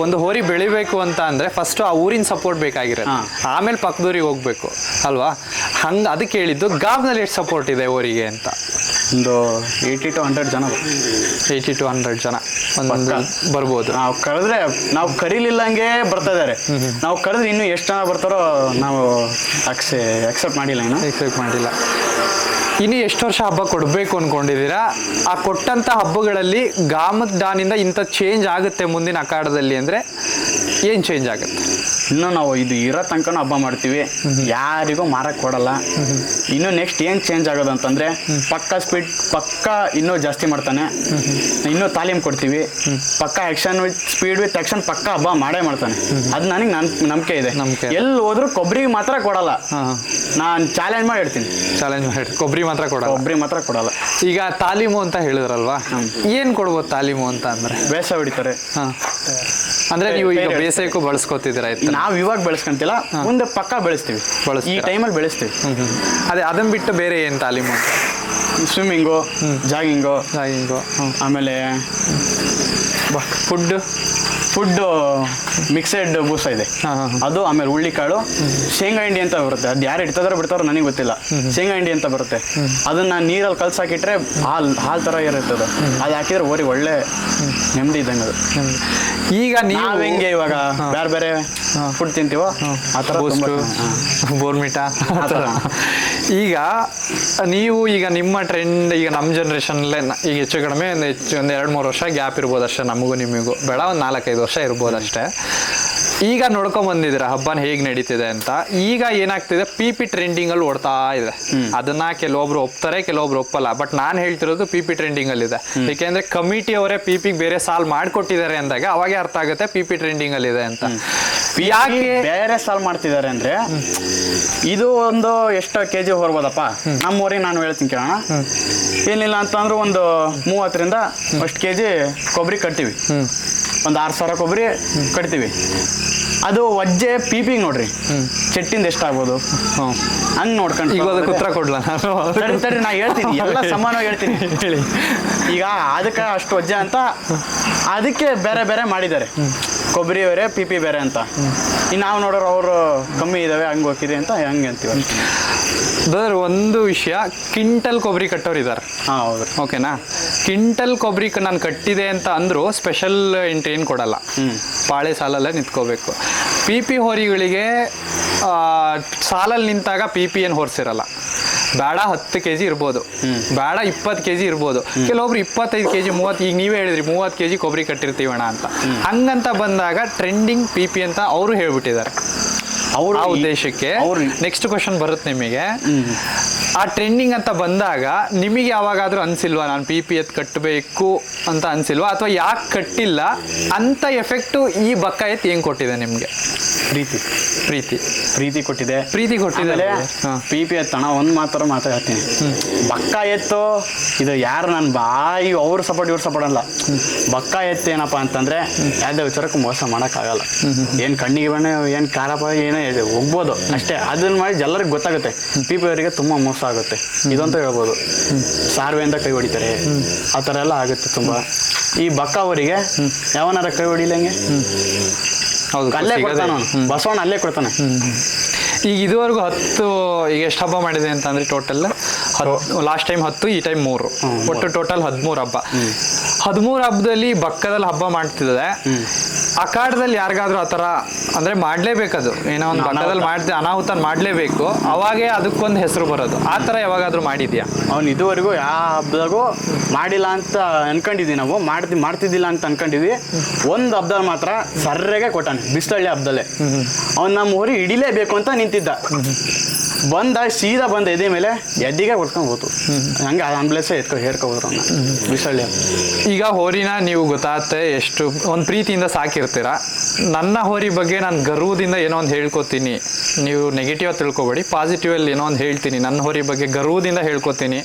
ಒಂದು ಹೋರಿ ಬೆಳಿಬೇಕು ಅಂತ ಅಂದ್ರೆ ಫಸ್ಟ್ ಆ ಊರಿನ ಸಪೋರ್ಟ್ ಬೇಕಾಗಿರುತ್ತೆ, ಆಮೇಲೆ ಪಕ್ಕದೂರಿಗೆ ಹೋಗ್ಬೇಕು ಅಲ್ವಾ? ಹಂಗ ಅದಕ್ಕೆ ಹೇಳಿದ್ದು ಗ್ರಾಮದಲ್ಲಿ ಎಷ್ಟು ಸಪೋರ್ಟ್ ಇದೆ ಹೋರಿಗೆ ಅಂತ. ಒಂದು 80 to 100 ಜನ 80 to 100 ಜನ ಒಂದು ಬರ್ಬೋದು. ನಾವು ಕರೆದ್ರೆ, ನಾವು ಕರೀಲಿಲ್ಲಂಗೆ ಬರ್ತಾ ಇದಾರೆ. ನಾವು ಕರೆದ್ರೆ ಇನ್ನೂ ಎಷ್ಟು ಜನ ಬರ್ತಾರೋ ನಾವು ಅಕ್ಸೆಪ್ಟ್ ಮಾಡಿಲ್ಲ ಇನ್ನು. ಎಕ್ಸ್ಪೆಕ್ಟ್ ಮಾಡಿಲ್ಲ. ಇನ್ನು ಎಷ್ಟು ವರ್ಷ ಹಬ್ಬ ಕೊಡಬೇಕು ಅನ್ಕೊಂಡಿದ್ದೀರಾ? ಆ ಕೊಟ್ಟಂತ ಹಬ್ಬಗಳಲ್ಲಿ ಗಾಮದ ಡಾನಿಂದ ಇಂಥ ಚೇಂಜ್ ಆಗುತ್ತೆ ಮುಂದಿನ ಅಖಾಡದಲ್ಲಿ ಅಂದ್ರೆ ಏನು ಚೇಂಜ್ ಆಗುತ್ತೆ? ಇನ್ನು ನಾವು ಇದು ಇರೋ ತನಕ ಹಬ್ಬ ಮಾಡ್ತೀವಿ, ಯಾರಿಗೂ ಮಾರಕ್ ಕೊಡಲ್ಲ. ಇನ್ನು ನೆಕ್ಸ್ಟ್ ಏನ್ ಚೇಂಜ್ ಆಗೋದು ಅಂತಂದ್ರೆ ಪಕ್ಕ ಇನ್ನೂ ಜಾಸ್ತಿ ಮಾಡ್ತಾನೆ, ಇನ್ನೂ ತಾಲೀಮ್ ಕೊಡ್ತೀವಿ. ಪಕ್ಕ action with speed with action ಪಕ್ಕ ಹಬ್ಬ ಮಾಡೇ ಮಾಡ್ತಾನೆ. ಅದು ನನಗೆ ನಂಬಿಕೆ ಇದೆ. ಎಲ್ಲಿ ಹೋದ್ರು ಕೊಬ್ಬರಿಗೆ ಮಾತ್ರ ಕೊಡಲ್ಲ. ನಾನು ಚಾಲೆಂಜ್ ಮಾಡಿ ಹೇಳ್ತೀನಿ, ಕೊಬ್ಬರಿ ಮಾತ್ರ ಕೊಡಲ್ಲ. ಈಗ ತಾಲೀಮು ಅಂತ ಹೇಳಿದ್ರಲ್ವಾ, ಏನ್ ಕೊಡ್ಬೋದು ತಾಲೀಮು ಅಂತ ಅಂದ್ರೆ? ಬೇಸ ಹೊಡಿತಾರೆ. ಅಂದ್ರೆ ನೀವು ಈಗ ಬೇಸಾಯಕ್ಕೂ ಬಳಸ್ಕೊತಿದ್ದೀರಾ? ನಾವು ಇವಾಗ ಬೆಳೆಸ್ಕೊಂತಿಲ್ಲ, ಮುಂದೆ ಪಕ್ಕ ಬೆಳೆಸ್ತೀವಿ. ಈ ಟೈಮಲ್ಲಿ ಬೆಳೆಸ್ತೀವಿ. ಅದೇ ಅದನ್ನ ಬಿಟ್ಟು ಬೇರೆ ಏನ್ ತಾಲೀಮು? ಸ್ವಿಮ್ಮಿಂಗು, ಜಾಗಿಂಗು, ಆಮೇಲೆ ಫುಡ್ ಮಿಕ್ಸೆಡ್ ಬೂಸ ಇದೆ ಅದು, ಆಮೇಲೆ ಹುಳ್ಳಿಕಾಳು, ಶೇಂಗಾ ಹಿಂಡಿ ಅಂತ ಬರುತ್ತೆ. ಅದು ಯಾರು ಇಡ್ತಾರೋ ಬಿಡ್ತಾರೋ ನನಗೆ ಗೊತ್ತಿಲ್ಲ. ಶೇಂಗಾ ಹಿಂಡಿ ಅಂತ ಬರುತ್ತೆ, ಅದನ್ನ ನೀರಲ್ಲಿ ಕಲ್ಸಾಕಿಟ್ರೆ ಹಾಲ್ ತರ ಇರುತ್ತದೆ. ಅದು ಹಾಕಿದ್ರೆ ಓರಿ ಒಳ್ಳೆ ನೆಮ್ಮದಿ ಇದ್ದಂಗೆ ಅದು. ಈಗ ನೀವು ಹೆಂಗೆ ಇವಾಗ ಬೇರೆ ಫುಡ್ ತಿಂತೀವೋ ಆ ಥರ ಬೋರ್ಮಿಟಾ ಆ ಥರ. ಈಗ ನೀವು ಈಗ ನಿಮ್ಮ ಟ್ರೆಂಡ್, ಈಗ ನಮ್ಮ ಜನ್ರೇಷನ್ಲೇ ಈಗ ಹೆಚ್ಚು ಕಡಿಮೆ ಒಂದು 2-3 ವರ್ಷ ಗ್ಯಾಪ್ ಇರ್ಬೋದು ಅಷ್ಟೇ, ನಮಗೂ ನಿಮಗೂ ಬೇಡ ಒಂದು 4-5 ವರ್ಷ ಇರ್ಬೋದು ಅಷ್ಟೇ. ಈಗ ನೋಡ್ಕೊಂಡ್ ಬಂದಿದ್ದೀರಾ ಹಬ್ಬನ ಹೇಗೆ ನಡೀತಿದೆ ಅಂತ. ಈಗ ಏನಾಗ್ತಿದೆ, PP ಟ್ರೆಂಡಿಂಗ್ ಅಲ್ಲಿ ಓಡ್ತಾ ಇದೆ. ಅದನ್ನ ಕೆಲವೊಬ್ರು ಒಪ್ತಾರೆ, ಕೆಲವೊಬ್ರು ಒಪ್ಪಲ್ಲ. ಬಟ್ ನಾನು ಹೇಳ್ತಿರೋದು PP ಟ್ರೆಂಡಿಂಗ್ ಅಲ್ಲಿ ಇದೆ. ಯಾಕೆಂದ್ರೆ ಕಮಿಟಿ ಅವರೇ PP ಬೇರೆ ಸಾಲ್ ಮಾಡ್ಕೊಟ್ಟಿದ್ದಾರೆ ಅಂದಾಗ ಅವಾಗೆ ಅರ್ಥ ಆಗುತ್ತೆ PP ಟ್ರೆಂಡಿಂಗ್ ಅಲ್ಲಿ ಇದೆ ಅಂತ. ಯಾಕೆ ಬೇರೆ ಸಾಲ್ ಮಾಡ್ತಿದ್ದಾರೆ ಅಂದ್ರೆ, ಇದು ಒಂದು ಎಷ್ಟು ಕೆಜಿ ಹೊರ್ಬೋದಪ್ಪ ನಮ್ಮೂರಿಗೆ ನಾನು ಹೇಳ್ತೀನಿ ಕೇಳೋಣ. ಏನಿಲ್ಲ ಅಂತಂದ್ರೆ ಒಂದು 30ರಿಂದ ಅಷ್ಟು ಕೆಜಿ ಕೊಬ್ಬರಿ ಕಟ್ತೀವಿ, ಒಂದು 6,000 ಕೊಬ್ಬರಿ ಕಟ್ತೀವಿ. ಅದು ವಜ್ಜೆ PP ನೋಡ್ರಿ ಚೆಟ್ಟಿಂದ ಎಷ್ಟಾಗ್ಬೋದು ಹಂಗ್ ನೋಡ್ಕೊಂಡು. ಈಗ ಅದಕ್ಕೆ ಉತ್ತರ ಕೊಡ್ಲ ತಡಿ ನಾ ಹೇಳ್ತೀನಿ, ಎಲ್ಲ ಸಮಾನವಾಗಿ ಹೇಳ್ತೀನಿ ಹೇಳಿ. ಈಗ ಅದಕ್ಕೆ ಅಷ್ಟು ವಜ್ಜೆ ಅಂತ ಅದಕ್ಕೆ ಬೇರೆ ಬೇರೆ ಮಾಡಿದ್ದಾರೆ, ಕೊಬ್ಬರಿ ಬೇರೆ PP ಬೇರೆ ಅಂತ. ಇನ್ನು ನಾವು ನೋಡೋರು ಅವರು ಕಮ್ಮಿ ಇದಾವೆ ಹಂಗೆ ಹೋಗ್ತಿದೆ ಅಂತ ಹಂಗೆ ಅಂತೀವಿ. ಬ್ರದರ್, ಒಂದು ವಿಷಯ, ಕ್ವಿಂಟಲ್ ಕೊಬ್ಬರಿ ಕಟ್ಟೋರು ಇದ್ದಾರೆ. ಹೌದು, ಓಕೆನಾ? ಕ್ವಿಂಟಲ್ ಕೊಬ್ಬರಿ ನಾನು ಕಟ್ಟಿದೆ ಅಂತ ಅಂದ್ರು ಸ್ಪೆಷಲ್ ಎಂಟ್ರಿ ಏನು ಕೊಡಲ್ಲ, ಪಾಳೆ ಸಾಲಲ್ಲೇ ನಿಂತ್ಕೋಬೇಕು. PP ಹೋರಿಗಳಿಗೆ ಸಾಲಲ್ಲಿ ನಿಂತಾಗ PP ಏನು ಹೊರಿಸಿರಲ್ಲ. ಬೇಡ 10 kg ಇರ್ಬೋದು, ಬೇಡ 20 kg ಇರ್ಬೋದು. ಕೆಲವೊಬ್ರು 25 kg 30, ಈಗ ನೀವೇ ಹೇಳಿದ್ರಿ 30 kg ಕೊಬ್ಬರಿ ಕಟ್ಟಿರ್ತೀವಣ್ಣ ಅಂತ. ಹಂಗಂತ ಬಂದಾಗ ಟ್ರೆಂಡಿಂಗ್ PP ಅಂತ ಅವರು ಹೇಳ್ಬಿಟ್ಟಿದ್ದಾರೆ. ಆ ಉದ್ದೇಶಕ್ಕೆ ನೆಕ್ಸ್ಟ್ ಕ್ವಶನ್ ಬರುತ್ತೆ ನಿಮಗೆ. ಆ ಟ್ರೆಂಡಿಂಗ್ ಅಂತ ಬಂದಾಗ ನಿಮಗೆ ಯಾವಾಗಾದ್ರೂ ಅನ್ಸಿಲ್ವಾ ನಾನು PP ಎತ್ ಕಟ್ಟಬೇಕು ಅಂತ ಅನ್ಸಿಲ್ವಾ? ಅಥವಾ ಯಾಕೆ ಕಟ್ಟಿಲ್ಲ ಅಂತ ಎಫೆಕ್ಟು ಈ ಬಕ್ಕ ಎತ್ ಹೆಂಗ್ ಕೊಟ್ಟಿದೆ ನಿಮ್ಗೆ? ಪ್ರೀತಿ ಕೊಟ್ಟಿದೆ. PP ಎತ್ತಣ ಒಂದು ಮಾತಾಡ್ತೀನಿ. ಬಕ್ಕ ಎತ್ತು ಇದು ಯಾರು ನನ್ನ ಬಾಯಿ ಅವ್ರ ಸಪೋರ್ಟ್ ಇವ್ರ ಸಪೋರ್ಟ್ ಅಲ್ಲ. ಬಕ್ಕ ಎತ್ತು ಏನಪ್ಪಾ ಅಂತಂದ್ರೆ ಯಾವುದೇ ವಿಚಾರಕ್ಕೂ ಮೋಸ ಮಾಡೋಕ್ಕಾಗಲ್ಲ. ಏನ್ ಕಣ್ಣಿಗೆ ಬಣ್ಣ ಏನ್ ಖಾರಪ್ಪ ಏನೋ ಹೋಗ್ಬೋದು ಅಷ್ಟೇ. ಅದನ್ನ ಮಾಡಿ ಎಲ್ಲರಿಗೂ ಗೊತ್ತಾಗುತ್ತೆ. PP ಅವರಿಗೆ ತುಂಬಾ ಮೋಸ ಆಗುತ್ತೆ ಇದಂತ ಹೇಳ್ಬೋದು. ಸಾರ್ವೆಯಿಂದ ಕೈ ಹೊಡಿತಾರೆ, ಆ ಥರ ಎಲ್ಲ ಆಗುತ್ತೆ ತುಂಬಾ. ಈ ಬಕ್ಕ ಅವರಿಗೆ ಯಾವನಾರ ಕೈ ಹೊಡಿಲಂಗೆ ಅಲ್ಲೇ ಕೊಡ್ತಾನ, ಬಸವಣ್ಣ ಅಲ್ಲೇ ಕೊಡ್ತಾನೆ. ಈಗ ಇದುವರೆಗೂ 10, ಈಗ ಎಷ್ಟು ಹಬ್ಬ ಮಾಡಿದೆ ಅಂತ ಅಂದ್ರೆ ಟೋಟಲ್ ಲಾಸ್ಟ್ ಟೈಮ್ 10, ಈ ಟೈಮ್ 3, ಒಟ್ಟು ಟೋಟಲ್ 13 ಹಬ್ಬ. 13 ಹಬ್ಬದಲ್ಲಿ ಬಕ್ಕದಲ್ಲಿ ಹಬ್ಬ ಮಾಡ್ತಿದೆ. ಅಖಾಡದಲ್ಲಿ ಯಾರಿಗಾದ್ರೂ ಆ ಥರ ಅಂದ್ರೆ ಮಾಡ್ಲೇಬೇಕದು, ಏನೋ ಒಂದು ಬಕ್ಕದಲ್ಲಿ ಅನಾಹುತ ಮಾಡ್ಲೇಬೇಕು, ಅವಾಗೇ ಅದಕ್ಕೊಂದು ಹೆಸರು ಬರೋದು. ಆ ಥರ ಯಾವಾಗಾದ್ರೂ ಮಾಡಿದ್ಯಾ? ಅವ್ನು ಇದುವರೆಗೂ ಯಾವ ಹಬ್ಬದಾಗೂ ಮಾಡಿಲ್ಲ ಅಂತ ಅನ್ಕೊಂಡಿದ್ವಿ. ನಾವು ಮಾಡ್ತಿದ್ದಿಲ್ಲ ಅಂತ ಅನ್ಕೊಂಡಿದ್ವಿ. ಒಂದು ಹಬ್ಬದಲ್ಲಿ ಮಾತ್ರ ಸರ್ರೆಗೆ ಕೊಟ್ಟಾನೆ, ಬಿಸ್ತಳ್ಳಿ ಹಬ್ಬದಲ್ಲೇ. ಅವ್ನು ನಮ್ಮ ಊರಿಗೆ ಹಿಡಿಲೇಬೇಕು ಅಂತ ನಿಂತಿದ್ದ. ಸೀದಾ ಬಂದ ಎದೆ ಮೇಲೆ ಎದ್ದಿಗೆ ಕೊಟ್ಕೊಂಡು ಹೋತು. ಹಂಗೆ ಆಂಬ್ಲೆನ್ಸೇ ಹೇರ್ಕೊ ಹೋದ್ರು ಅವ್ನ ಬಿಸ್ತಳ್ಳಿ. ಈಗ ಹೋರಿನ ನೀವು ಗೊತ್ತಾಗುತ್ತೆ ಎಷ್ಟು ಒಂದು ಪ್ರೀತಿಯಿಂದ ಸಾಕಿರ್ತಾರೆ. ನೋಡ್ತಿರ್ತೀರಾ. ನನ್ನ ಹೋರಿ ಬಗ್ಗೆ ನಾನು ಗರ್ವದಿಂದ ಏನೋ ಒಂದು ಹೇಳ್ಕೊತೀನಿ, ನೀವು ನೆಗೆಟಿವ್ ತಿಳ್ಕೊಬೇಡಿ, ಪಾಸಿಟಿವಲ್ಲಿ ಏನೋ ಒಂದು ಹೇಳ್ತೀನಿ. ನನ್ನ ಹೋರಿ ಬಗ್ಗೆ ಗರ್ವದಿಂದ ಹೇಳ್ಕೊತೀನಿ.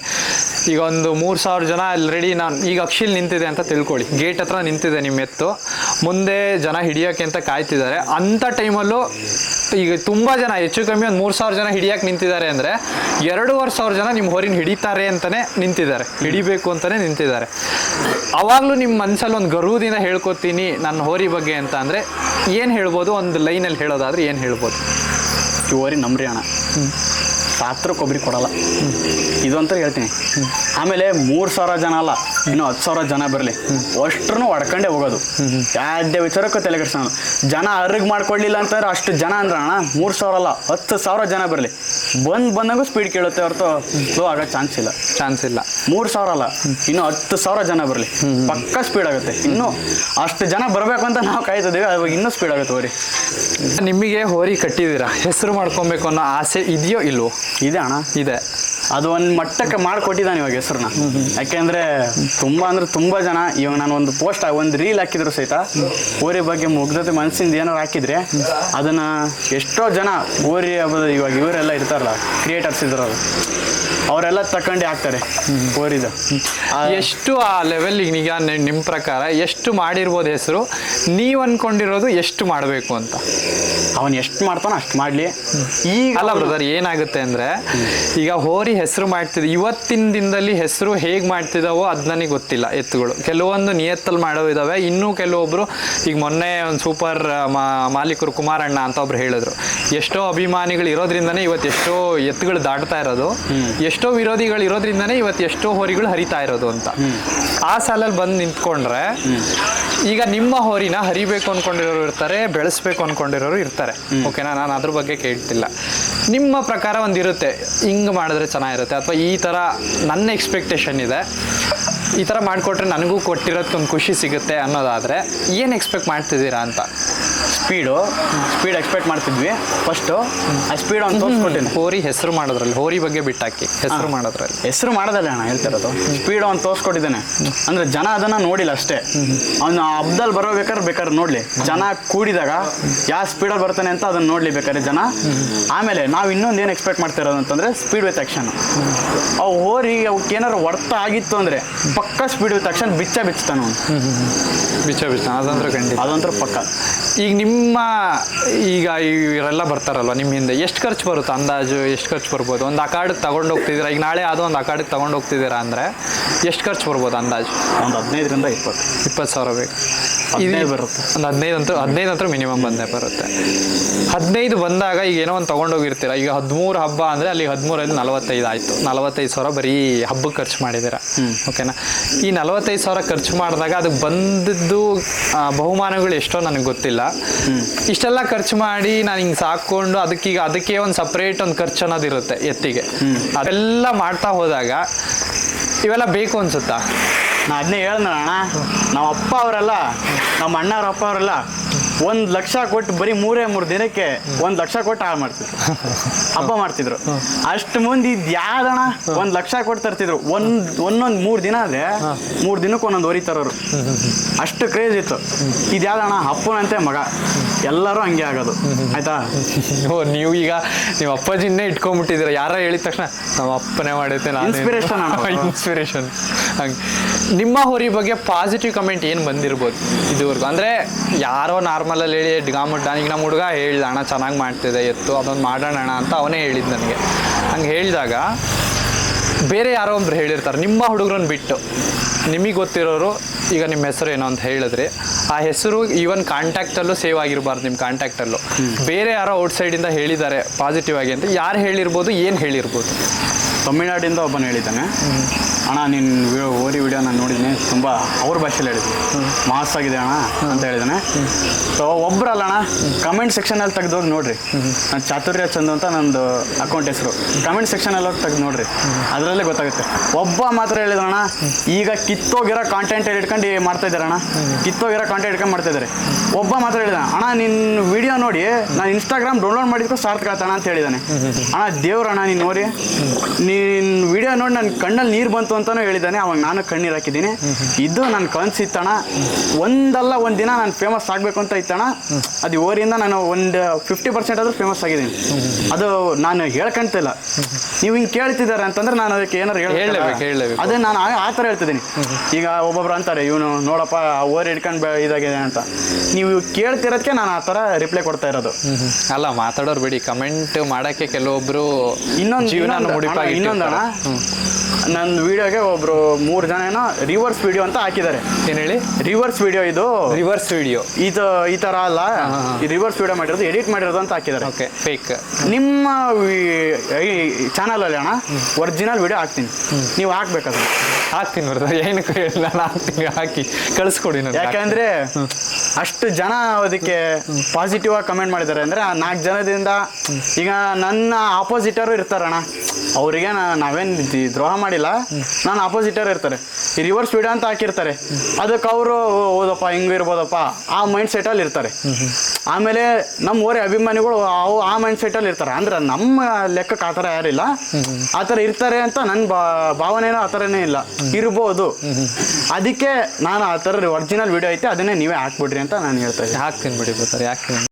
ಈಗ ಒಂದು 3,000 ಜನ ಆಲ್ರೆಡಿ ನಾನು ಈಗ ಅಕ್ಷಿಲ್ ನಿಂತಿದೆ ಅಂತ ತಿಳ್ಕೊಳ್ಳಿ, ಗೇಟ್ ಹತ್ರ ನಿಂತಿದೆ ನಿಮ್ಮ ಎತ್ತು, ಮುಂದೆ ಜನ ಹಿಡಿಯೋಕ್ಕೆ ಅಂತ ಕಾಯ್ತಿದ್ದಾರೆ. ಅಂಥ ಟೈಮಲ್ಲೂ ಈಗ ತುಂಬ ಜನ, ಹೆಚ್ಚು ಕಮ್ಮಿ ಒಂದು 3,000 ಜನ ಹಿಡಿಯೋಕೆ ನಿಂತಿದ್ದಾರೆ ಅಂದರೆ 2,500 ಜನ ನಿಮ್ಮ ಹೋರಿನ ಹಿಡಿತಾರೆ ಅಂತಲೇ ನಿಂತಿದ್ದಾರೆ, ಹಿಡಿಬೇಕು ಅಂತಲೇ ನಿಂತಿದ್ದಾರೆ. ಅವಾಗಲೂ ನಿಮ್ಮ ಮನಸ್ಸಲ್ಲಿ ಒಂದು ಗರ್ವದಿಂದ ಹೇಳ್ಕೊತೀನಿ ನನ್ನ ಹೋರಿ ಬಗ್ಗೆ ಅಂತ ಅಂದರೆ ಏನು ಹೇಳ್ಬೋದು? ಒಂದು ಲೈನಲ್ಲಿ ಹೇಳೋದಾದ್ರೆ ಏನು ಹೇಳ್ಬೋದು? ಈ ಹೋರಿ ನಂಬ್ರಿ ಅಣ್ಣ, ಸಾತ್ರ ಕೊಬ್ಬರಿ ಕೊಡಲ್ಲ, ಇದು ಅಂತ ಹೇಳ್ತೀನಿ. ಆಮೇಲೆ 3,000 ಜನ ಅಲ್ಲ, ಇನ್ನು 10,000 ಜನ ಬರಲಿ, ಅಷ್ಟ್ರೂ ಹೊಡ್ಕೊಂಡೇ ಹೋಗೋದು. ಯಾವುದೇ ವಿಚಾರಕ್ಕೂ ತಲೆ ಕೆಡ್ಸೋಣ. ಜನ ಅರ್ಗ್ ಮಾಡ್ಕೊಳ್ಳಿಲ್ಲ ಅಂತಂದ್ರೆ ಅಷ್ಟು ಜನ ಅಂದ್ರೆ ಅಣ್ಣ 3,000 ಅಲ್ಲ, 10,000 ಜನ ಬರಲಿ, ಬಂದಾಗೂ ಸ್ಪೀಡ್ ಕೇಳುತ್ತೆ ಹೊರತು ಸ್ಲೋ ಆಗೋ ಚಾನ್ಸ್ ಇಲ್ಲ. 3,000 ಅಲ್ಲ, ಇನ್ನು 10,000 ಜನ ಬರಲಿ, ಪಕ್ಕ ಸ್ಪೀಡ್ ಆಗುತ್ತೆ. ಇನ್ನು ಅಷ್ಟು ಜನ ಬರಬೇಕು ಅಂತ ನಾವು ಕಾಯ್ತಿದ್ದೀವಿ, ಅವಾಗ ಇನ್ನೂ ಸ್ಪೀಡ್ ಆಗುತ್ತೆ ಹೋರಿ. ನಿಮಗೆ ಹೋರಿ ಕಟ್ಟಿದ್ದೀರಾ, ಹೆಸರು ಮಾಡ್ಕೊಬೇಕು ಅನ್ನೋ ಆಸೆ ಇದೆಯೋ ಇಲ್ವೋ? ಇದೆ ಅಣ್ಣ, ಇದೆ. ಅದು ಒಂದು ಮಟ್ಟಕ್ಕೆ ಮಾಡಿಕೊಟ್ಟಿದ್ದಾನೆ ಇವಾಗ ಹೆಸರನ್ನ. ಯಾಕೆಂದರೆ ತುಂಬ ಜನ ಇವಾಗ ನಾನು ಒಂದು ಪೋಸ್ಟ್ ಒಂದು ರೀಲ್ ಹಾಕಿದ್ರು ಸಹಿತ ಹೋರಿ ಬಗ್ಗೆ ಮುಗ್ಧತೆ ಮನಸ್ಸಿಂದ ಏನಾರು ಹಾಕಿದರೆ ಅದನ್ನು ಎಷ್ಟೋ ಜನ ಹೋರಿ ಹಬ್ಬದ ಇವಾಗ ಇವರೆಲ್ಲ ಇರ್ತಾರಲ್ಲ, ಕ್ರಿಯೇಟರ್ಸ್ ಇದ್ರಲ್ಲ, ಅವರೆಲ್ಲ ತಗೊಂಡು ಹಾಕ್ತಾರೆ ಹೋರಿದು. ಎಷ್ಟು ಆ ಲೆವೆಲ್ಗೆ ಈಗ ನಿಮ್ಮ ಪ್ರಕಾರ ಎಷ್ಟು ಮಾಡಿರ್ಬೋದು ಹೆಸರು? ನೀವು ಅಂದ್ಕೊಂಡಿರೋದು ಎಷ್ಟು ಮಾಡಬೇಕು ಅಂತ? ಅವನು ಎಷ್ಟು ಮಾಡ್ತಾನೋ ಅಷ್ಟು ಮಾಡಲಿ. ಈಗ ಅಲ್ಲ ಬ್ರದರ್, ಏನಾಗುತ್ತೆ ಅಂದರೆ ಈಗ ಹೋರಿ ಹೆಸರು ಮಾಡ್ತಿದ್ದೆ, ಇವತ್ತಿನ ದಿನದಲ್ಲಿ ಹೆಸರು ಹೇಗೆ ಮಾಡ್ತಿದ್ದಾವೋ ಅದು ನನಗೆ ಗೊತ್ತಿಲ್ಲ. ಎತ್ತುಗಳು ಕೆಲವೊಂದು ನಿಯತ್ತಲ್ಲಿ ಮಾಡೋ ಇದ್ದಾವೆ, ಇನ್ನೂ ಕೆಲವೊಬ್ಬರು ಈಗ ಮೊನ್ನೆ ಒಂದು ಸೂಪರ್ ಮಾಲೀಕರು ಕುಮಾರಣ್ಣ ಅಂತ ಒಬ್ರು ಹೇಳಿದ್ರು, ಎಷ್ಟೋ ಅಭಿಮಾನಿಗಳು ಇರೋದ್ರಿಂದನೇ ಇವತ್ತು ಎಷ್ಟೋ ಎತ್ತುಗಳು ದಾಟ್ತಾ ಇರೋದು, ಎಷ್ಟೋ ವಿರೋಧಿಗಳು ಇರೋದ್ರಿಂದನೇ ಇವತ್ತು ಎಷ್ಟೋ ಹೋರಿಗಳು ಹರಿತಾ ಇರೋದು ಅಂತ. ಆ ಸಾಲಲ್ಲಿ ಬಂದು ನಿಂತ್ಕೊಂಡ್ರೆ ಈಗ ನಿಮ್ಮ ಹೋರಿನ ಹರಿಬೇಕು ಅಂದ್ಕೊಂಡಿರೋರು ಇರ್ತಾರೆ, ಬೆಳೆಸ್ಬೇಕು ಅಂದ್ಕೊಂಡಿರೋರು ಇರ್ತಾರೆ. ಓಕೆನಾ, ನಾನು ಅದ್ರ ಬಗ್ಗೆ ಕೇಳ್ತಿಲ್ಲ. ನಿಮ್ಮ ಪ್ರಕಾರ ಒಂದಿರುತ್ತೆ, ಹಿಂಗೆ ಮಾಡಿದ್ರೆ ಚೆನ್ನಾಗಿರುತ್ತೆ, ಅಥವಾ ಈ ಥರ ನನ್ನ ಎಕ್ಸ್ಪೆಕ್ಟೇಷನ್ ಇದೆ, ಈ ಥರ ಮಾಡಿಕೊಟ್ರೆ ನನಗೂ ಕೊಟ್ಟಿರೋದಕ್ಕೊಂದು ಖುಷಿ ಸಿಗುತ್ತೆ ಅನ್ನೋದಾದರೆ ಏನು ಎಕ್ಸ್ಪೆಕ್ಟ್ ಮಾಡ್ತಿದ್ದೀರಾ ಅಂತ? ಸ್ಪೀಡ್ ಎಕ್ಸ್ಪೆಕ್ಟ್ ಮಾಡ್ತಿದ್ವಿ ಫಸ್ಟು. ಆ ಸ್ಪೀಡ್ ಒಂದು ತೋರಿಸ್ಕೊಟ್ಟಿನಿ ಹೋರಿ ಹೆಸರು ಮಾಡೋದ್ರಲ್ಲಿ, ಹೋರಿ ಬಗ್ಗೆ ಬಿಟ್ಟಾಕಿ ಹೆಸರು ಮಾಡೋದ್ರಲ್ಲಿ. ಹೆಸರು ಮಾಡೋದಲ್ಲ ಅಣ್ಣ ಹೇಳ್ತಿರೋದು, ಸ್ಪೀಡ್ ಅವ್ನು ತೋರಿಸ್ಕೊಟ್ಟಿದ್ದಾನೆ. ಅಂದರೆ ಜನ ಅದನ್ನು ನೋಡಿಲ್ಲ ಅಷ್ಟೇ, ಅವನು ಹಬ್ದಲ್ಲಿ ಬೇಕಾದ್ರೆ ನೋಡಲಿ, ಜನ ಕೂಡಿದಾಗ ಯಾವ ಸ್ಪೀಡಲ್ಲಿ ಬರ್ತಾನೆ ಅಂತ ಅದನ್ನು ನೋಡಲಿ ಬೇಕಾದ್ರೆ ಜನ. ಆಮೇಲೆ ನಾವು ಇನ್ನೊಂದು ಏನು ಎಕ್ಸ್ಪೆಕ್ಟ್ ಮಾಡ್ತಿರೋದು ಅಂತಂದರೆ ಸ್ಪೀಡ್ ವಿತ್ ಆ್ಯಕ್ಷನ್. ಅವು ಹೋರಿ ಅವಕ್ಕೆ ಏನಾರು ಹೊರ್ತ ಆಗಿತ್ತು ಅಂದರೆ ಪಕ್ಕ ಸ್ಪೀಡ್ ವಿತ್ ಆ್ಯಕ್ಷನ್ ಬಿಚ್ತಾನೆ ಅವನು. ಅದಂದ್ರೆ ಖಂಡಿತ, ಅದಂತರ ಪಕ್ಕ. ಈಗ ನಿಮ್ಮ ಈಗ ಇವರೆಲ್ಲ ಬರ್ತಾರಲ್ವ ನಿಮ್ಮ ಹಿಂದೆ, ಎಷ್ಟು ಖರ್ಚು ಬರುತ್ತೆ ಅಂದಾಜು? ಎಷ್ಟು ಖರ್ಚು ಬರ್ಬೋದು? ಒಂದು ಅಕಾಡಕ್ಕೆ ತಗೊಂಡು ಹೋಗ್ತಿದ್ದೀರಾ, ಈಗ ನಾಳೆ ಯಾವುದೋ ಒಂದು ಅಕಾಡಕ್ಕೆ ತಗೊಂಡು ಹೋಗ್ತಿದ್ದೀರಾ ಅಂದರೆ ಎಷ್ಟು ಖರ್ಚು ಬರ್ಬೋದು ಅಂದಾಜು? ಒಂದು 15ರಿಂದ 20 ಸಾವಿರ ಬೇಕು. 15 ಬರುತ್ತೆ. ಒಂದು 15 ಅಂತೂ ಮಿನಿಮಮ್ ಬಂದೇ ಬರುತ್ತೆ. 15 ಬಂದಾಗ ಈಗ ಏನೋ ಒಂದು ತೊಗೊಂಡೋಗಿರ್ತೀರ, ಈಗ 13 ಹಬ್ಬ ಅಂದರೆ ಅಲ್ಲಿ 13 45 ಆಯಿತು. 45,000 ಬರೀ ಹಬ್ಬಕ್ಕೆ ಖರ್ಚು ಮಾಡಿದ್ದೀರಾ. ಓಕೆನಾ, ಈ 45,000 ಖರ್ಚು ಮಾಡಿದಾಗ ಅದಕ್ಕೆ ಬಂದಿದ್ದು ಬಹುಮಾನಗಳು ಎಷ್ಟೋ ನನಗೆ ಗೊತ್ತಿಲ್ಲ. ಇಷ್ಟೆಲ್ಲ ಖರ್ಚು ಮಾಡಿ ನಾನು ಹಿಂಗೆ ಸಾಕೊಂಡು ಅದಕ್ಕೆ ಒಂದು ಸಪ್ರೇಟ್ ಒಂದು ಖರ್ಚು ಅನ್ನೋದಿರುತ್ತೆ ಎತ್ತಿಗೆ. ಅದೆಲ್ಲ ಮಾಡ್ತಾ ಹೋದಾಗ ಇವೆಲ್ಲ ಬೇಕು ಅನ್ಸುತ್ತಾ? ನಾ ಅದನ್ನೇ ಹೇಳ್ದಣ, ನಮ್ಮ ಅಪ್ಪ ಅವರೆಲ್ಲ, ನಮ್ಮ ಅಣ್ಣವ್ರ ಅಪ್ಪ ಅವರೆಲ್ಲ 1,00,000 ಕೊಟ್ಟು ಬರೀ 3 ದಿನಕ್ಕೆ 1,00,000 ಕೊಟ್ಟು ಹಾಳು ಮಾಡ್ತಿದ್ರು, ಹಬ್ಬ ಮಾಡ್ತಿದ್ರು. ಅಷ್ಟು ಮಂದಿ ಯಾವ್ದಣ 1,00,000 ಕೊಟ್ಟು ತರ್ತಿದ್ರು. ಒಂದೊಂದು 3 ದಿನ ಆದರೆ 3 ದಿನಕ್ಕೆ ಒಂದೊಂದು ಹೋರಿ ತರೋರು, ಅಷ್ಟು ಕ್ರೇಜ್ ಇತ್ತು. ಇದ್ಯಾವ್ದಣ ಅಪ್ಪನಂತೆ ಮಗ, ಎಲ್ಲರೂ ಹಂಗೆ ಆಗೋದು. ಆಯ್ತಾ, ನೀವು ಈಗ ನೀವು ಅಪ್ಪಾಜಿನ್ನೇ ಇಟ್ಕೊಂಡ್ಬಿಟ್ಟಿದ್ದೀರ. ಯಾರ ಹೇಳಿದ ತಕ್ಷಣ ನಮ್ಮ ಅಪ್ಪನೇ ಮಾಡೈತೆ, ಇನ್ಸ್ಪಿರೇಷನ್. ಹಂಗೆ ನಿಮ್ಮ ಹೋರಿ ಬಗ್ಗೆ ಪಾಸಿಟಿವ್ ಕಮೆಂಟ್ ಏನು ಬಂದಿರ್ಬೋದು ಇದುವರೆಗೂ? ಅಂದರೆ ಯಾರೋ ನಾರ್ಮಲಲ್ಲಿ ಹೇಳಿ ಈಗ ನಮ್ಮ ಹುಡುಗ ಹೇಳ್ದ, ಅಣ್ಣ ಚೆನ್ನಾಗಿ ಮಾಡ್ತಿದೆ ಎತ್ತು, ಅದೊಂದು ಮಾಡೋಣ ಅಣ್ಣ ಅಂತ ಅವನೇ ಹೇಳಿದ್ದು ನನಗೆ. ಹಂಗೆ ಹೇಳಿದಾಗ ಬೇರೆ ಯಾರೋ ಒಬ್ರು ಹೇಳಿರ್ತಾರೆ, ನಿಮ್ಮ ಹುಡುಗರನ್ನ ಬಿಟ್ಟು ನಿಮಗೆ ಗೊತ್ತಿರೋರು, ಈಗ ನಿಮ್ಮ ಹೆಸರು ಏನೋ ಅಂತ ಹೇಳಿದ್ರಿ, ಆ ಹೆಸರು ಈವನ್ ಕಾಂಟ್ಯಾಕ್ಟಲ್ಲೂ ಸೇವ್ ಆಗಿರಬಾರ್ದು, ನಿಮ್ಮ ಕಾಂಟ್ಯಾಕ್ಟಲ್ಲೂ ಬೇರೆ ಯಾರೋ ಔಟ್ಸೈಡಿಂದ ಹೇಳಿದ್ದಾರೆ ಪಾಸಿಟಿವ್ ಆಗಿ ಅಂತ. ಯಾರು ಹೇಳಿರ್ಬೋದು, ಏನು ಹೇಳಿರ್ಬೋದು? ತಮಿಳ್ನಾಡಿಂದ ಒಬ್ಬನು ಹೇಳಿದ್ದಾನೆ, ಅಣ್ಣ ನಿನ್ನ ಹೋರಿ ವಿಡಿಯೋ ನಾನು ನೋಡಿದ್ದೀನಿ, ತುಂಬ ಅವ್ರ ಭಾಷೆಯಲ್ಲಿ ಹೇಳಿದ್ವಿ, ಮಾಸ್ ಆಗಿದೆ ಅಣ್ಣ ಅಂತ ಹೇಳಿದ್ದಾನೆ. ಸೊ ಒಬ್ಬರಲ್ಲ ಅಣ್ಣ, ಕಮೆಂಟ್ ಸೆಕ್ಷನಲ್ಲಿ ತೆಗೆದೋಗಿ ನೋಡ್ರಿ. ನಾನು ಚಾತುರ್ಯ ಚಂದು ಅಂತ ನಂದು ಅಕೌಂಟ್ ಹೆಸರು, ಕಮೆಂಟ್ ಸೆಕ್ಷನಲ್ಲಿ ಹೋಗಿ ತೆಗೆದು ನೋಡ್ರಿ, ಅದರಲ್ಲೇ ಗೊತ್ತಾಗುತ್ತೆ. ಒಬ್ಬ ಮಾತ್ರ ಹೇಳಿದಣ್ಣ, ಈಗ ಕಿತ್ತೋಗಿರೋ ಕಾಂಟೆಂಟ್ ಇಟ್ಕೊಂಡು ಮಾಡ್ತಾ ಇದ್ದಾರೆ ಅಣ್ಣ, ಕಿತ್ತೋಗಿರೋ ಕಾಂಟೆಂಟ್ ಇಟ್ಕೊಂಡು ಮಾಡ್ತಾ ಇದ್ದಾರೆ. ಒಬ್ಬ ಮಾತ್ರ ಹೇಳಿದ, ಅಣ್ಣ ನಿನ್ನ ವಿಡಿಯೋ ನೋಡಿ ನಾನು ಇನ್ಸ್ಟಾಗ್ರಾಮ್ ಡೌನ್ಲೋಡ್ ಮಾಡಿದ್ಕೋ ಸಾರ್ಥಕ ಆಯ್ತಣ್ಣ ಅಂತ ಹೇಳಿದ್ದಾನೆ. ಅಣ್ಣ ದೇವ್ರಣ್ಣ ನೀನು ನೋಡಿ, ನೀನು ವಿಡಿಯೋ ನೋಡಿ ನನ್ನ ಕಣ್ಣಲ್ಲಿ ನೀರು ಬಂತು ಅಂತಾನು ಹೇಳಿದ್ದಾನೆ, ಅವಾಗ ನಾನು ಕಣ್ಣೀರು ಹಾಕಿದ್ದೀನಿ. ಇದು ನನ್ನ ಕನಸಿತ್ತಣ. ಒಂದಲ್ಲ ಒಂದು ದಿನ ನಾನು ಫೇಮಸ್ ಆಗಬೇಕು ಅಂತ ಇತ್ತಣ. ಅದು ಓರಿಯಿಂದ ನಾನು ಒಂದು 50% ಆದ್ರೂ ಫೇಮಸ್ ಆಗಿದ್ದೀನಿ. ಅದು ನಾನು ಹೇಳ್ಕೊಂತಿಲ್ಲ. ನೀವು ಹಿಂಗೆ ಕೇಳ್ತಿದ್ದಾರೆ ಅಂತಂದ್ರೆ ನಾನು ಅದಕ್ಕೆ ಏನಾರು ಹೇಳಲೇಬೇಕು. ಅದೇ ನಾನು ಆ ಥರ ಹೇಳ್ತಿದ್ದೀನಿ. ಈಗ ಒಬ್ಬೊಬ್ರು ಅಂತಾರೆ, ಇವನು ನೋಡಪ್ಪ ಓರಿ ಹಿಡ್ಕೊಂಡು ಇದಾಗಿದೆ ಅಂತ. ನೀವು ಕೇಳ್ತಿರೋದಕ್ಕೆ ನಾನು ಆ ಥರ ರಿಪ್ಲೈ ಕೊಡ್ತಾ ಇರೋದು. ಅಲ್ಲ, ಮಾತಾಡೋರು ಬಿಡಿ, ಕಮೆಂಟ್ ಮಾಡಕ್ಕೆ ಕೆಲವೊಬ್ರು ಇನ್ನೊಂದಣ, ನನ್ನ ವಿಡಿಯೋಗೆ ಒಬ್ರು 3 ಜನ ಏನೋ ರಿವರ್ಸ್ ವಿಡಿಯೋ ಅಂತ ಹಾಕಿದ್ದಾರೆ. ಏನ್ ಹೇಳಿ? ರಿವರ್ಸ್ ವಿಡಿಯೋ ಇದು ರಿವರ್ಸ್ ವಿಡಿಯೋ ಈ ತರ ಅಲ್ಲ, ರಿವರ್ಸ್ ವಿಡಿಯೋ ಮಾಡಿರೋದು, ಎಡಿಟ್ ಮಾಡಿರೋದು ಅಂತ ಹಾಕಿದ್ದಾರೆ. Okay, fake. ನಿಮ್ಮ ಚಾನಲ್ ಅಲ್ಲಿ ಅಣ್ಣ ಒರಿಜಿನಲ್ ವಿಡಿಯೋ ಹಾಕ್ತೀನಿ, ನೀವು ಹಾಕ್ಬೇಕಾದ್ರೆ. ಹಾಕ್ತೀನಿ ಬರ್ತಾರೆ, ಏನಕ್ಕೆ ಹೇಳಿ, ನಾನು ಹಾಕ್ತೀನಿ, ಹಾಕಿ ಕಳಿಸ್ಕೊಡಿ ನನಗೆ. ಯಾಕಂದ್ರೆ ಅಷ್ಟು ಜನ ಅದಕ್ಕೆ ಪಾಸಿಟಿವ್ ಆಗಿ ಕಮೆಂಟ್ ಮಾಡಿದ್ದಾರೆ. ಅಂದ್ರೆ ಆ 4 ಜನದಿಂದ ಈಗ ನನ್ನ ಆಪೋಸಿಟರು ಇರ್ತಾರಣ್ಣ, ಅವರಿಗೆ ನಾವೇನು ದ್ರೋಹ ಮಾಡಿಲ್ಲ, ನಾನು ಆಪೋಸಿಟರ್ ಇರ್ತಾರೆ. ಈ ರಿವರ್ಸ್ ವಿಡಿಯೋ ಅಂತ ಹಾಕಿರ್ತಾರೆ, ಅದಕ್ಕೆ ಅವರು ಓದಪ್ಪ ಹಿಂಗಿರ್ಬೋದಪ್ಪ ಆ ಮೈಂಡ್ ಸೆಟಲ್ಲಿ ಇರ್ತಾರೆ. ಆಮೇಲೆ ನಮ್ಮ ಓರೆ ಅಭಿಮಾನಿಗಳು ಅವು ಆ ಮೈಂಡ್ ಸೆಟಲ್ಲಿ ಇರ್ತಾರೆ. ಅಂದ್ರೆ ನಮ್ಮ ಲೆಕ್ಕಕ್ಕೆ ಆ ಥರ ಯಾರಿಲ್ಲ, ಆ ಥರ ಇರ್ತಾರೆ ಅಂತ ನನ್ನ ಭಾವನೆನೂ ಆ ಥರನೇ ಇಲ್ಲ, ಇರ್ಬೋದು. ಅದಕ್ಕೆ ನಾನು ಆ ಥರ ಒರಿಜಿನಲ್ ವಿಡಿಯೋ ಐತೆ ಅದನ್ನೇ ನೀವೇ ಹಾಕ್ಬಿಡ್ರಿ ಅಂತ ನಾನು ಹೇಳ್ತಾ ಇದ್ದೀನಿ. ಹಾಕ್ತೀನಿ ಬಿಡಿ ಬರ್ತಾರೆ, ಯಾಕೆ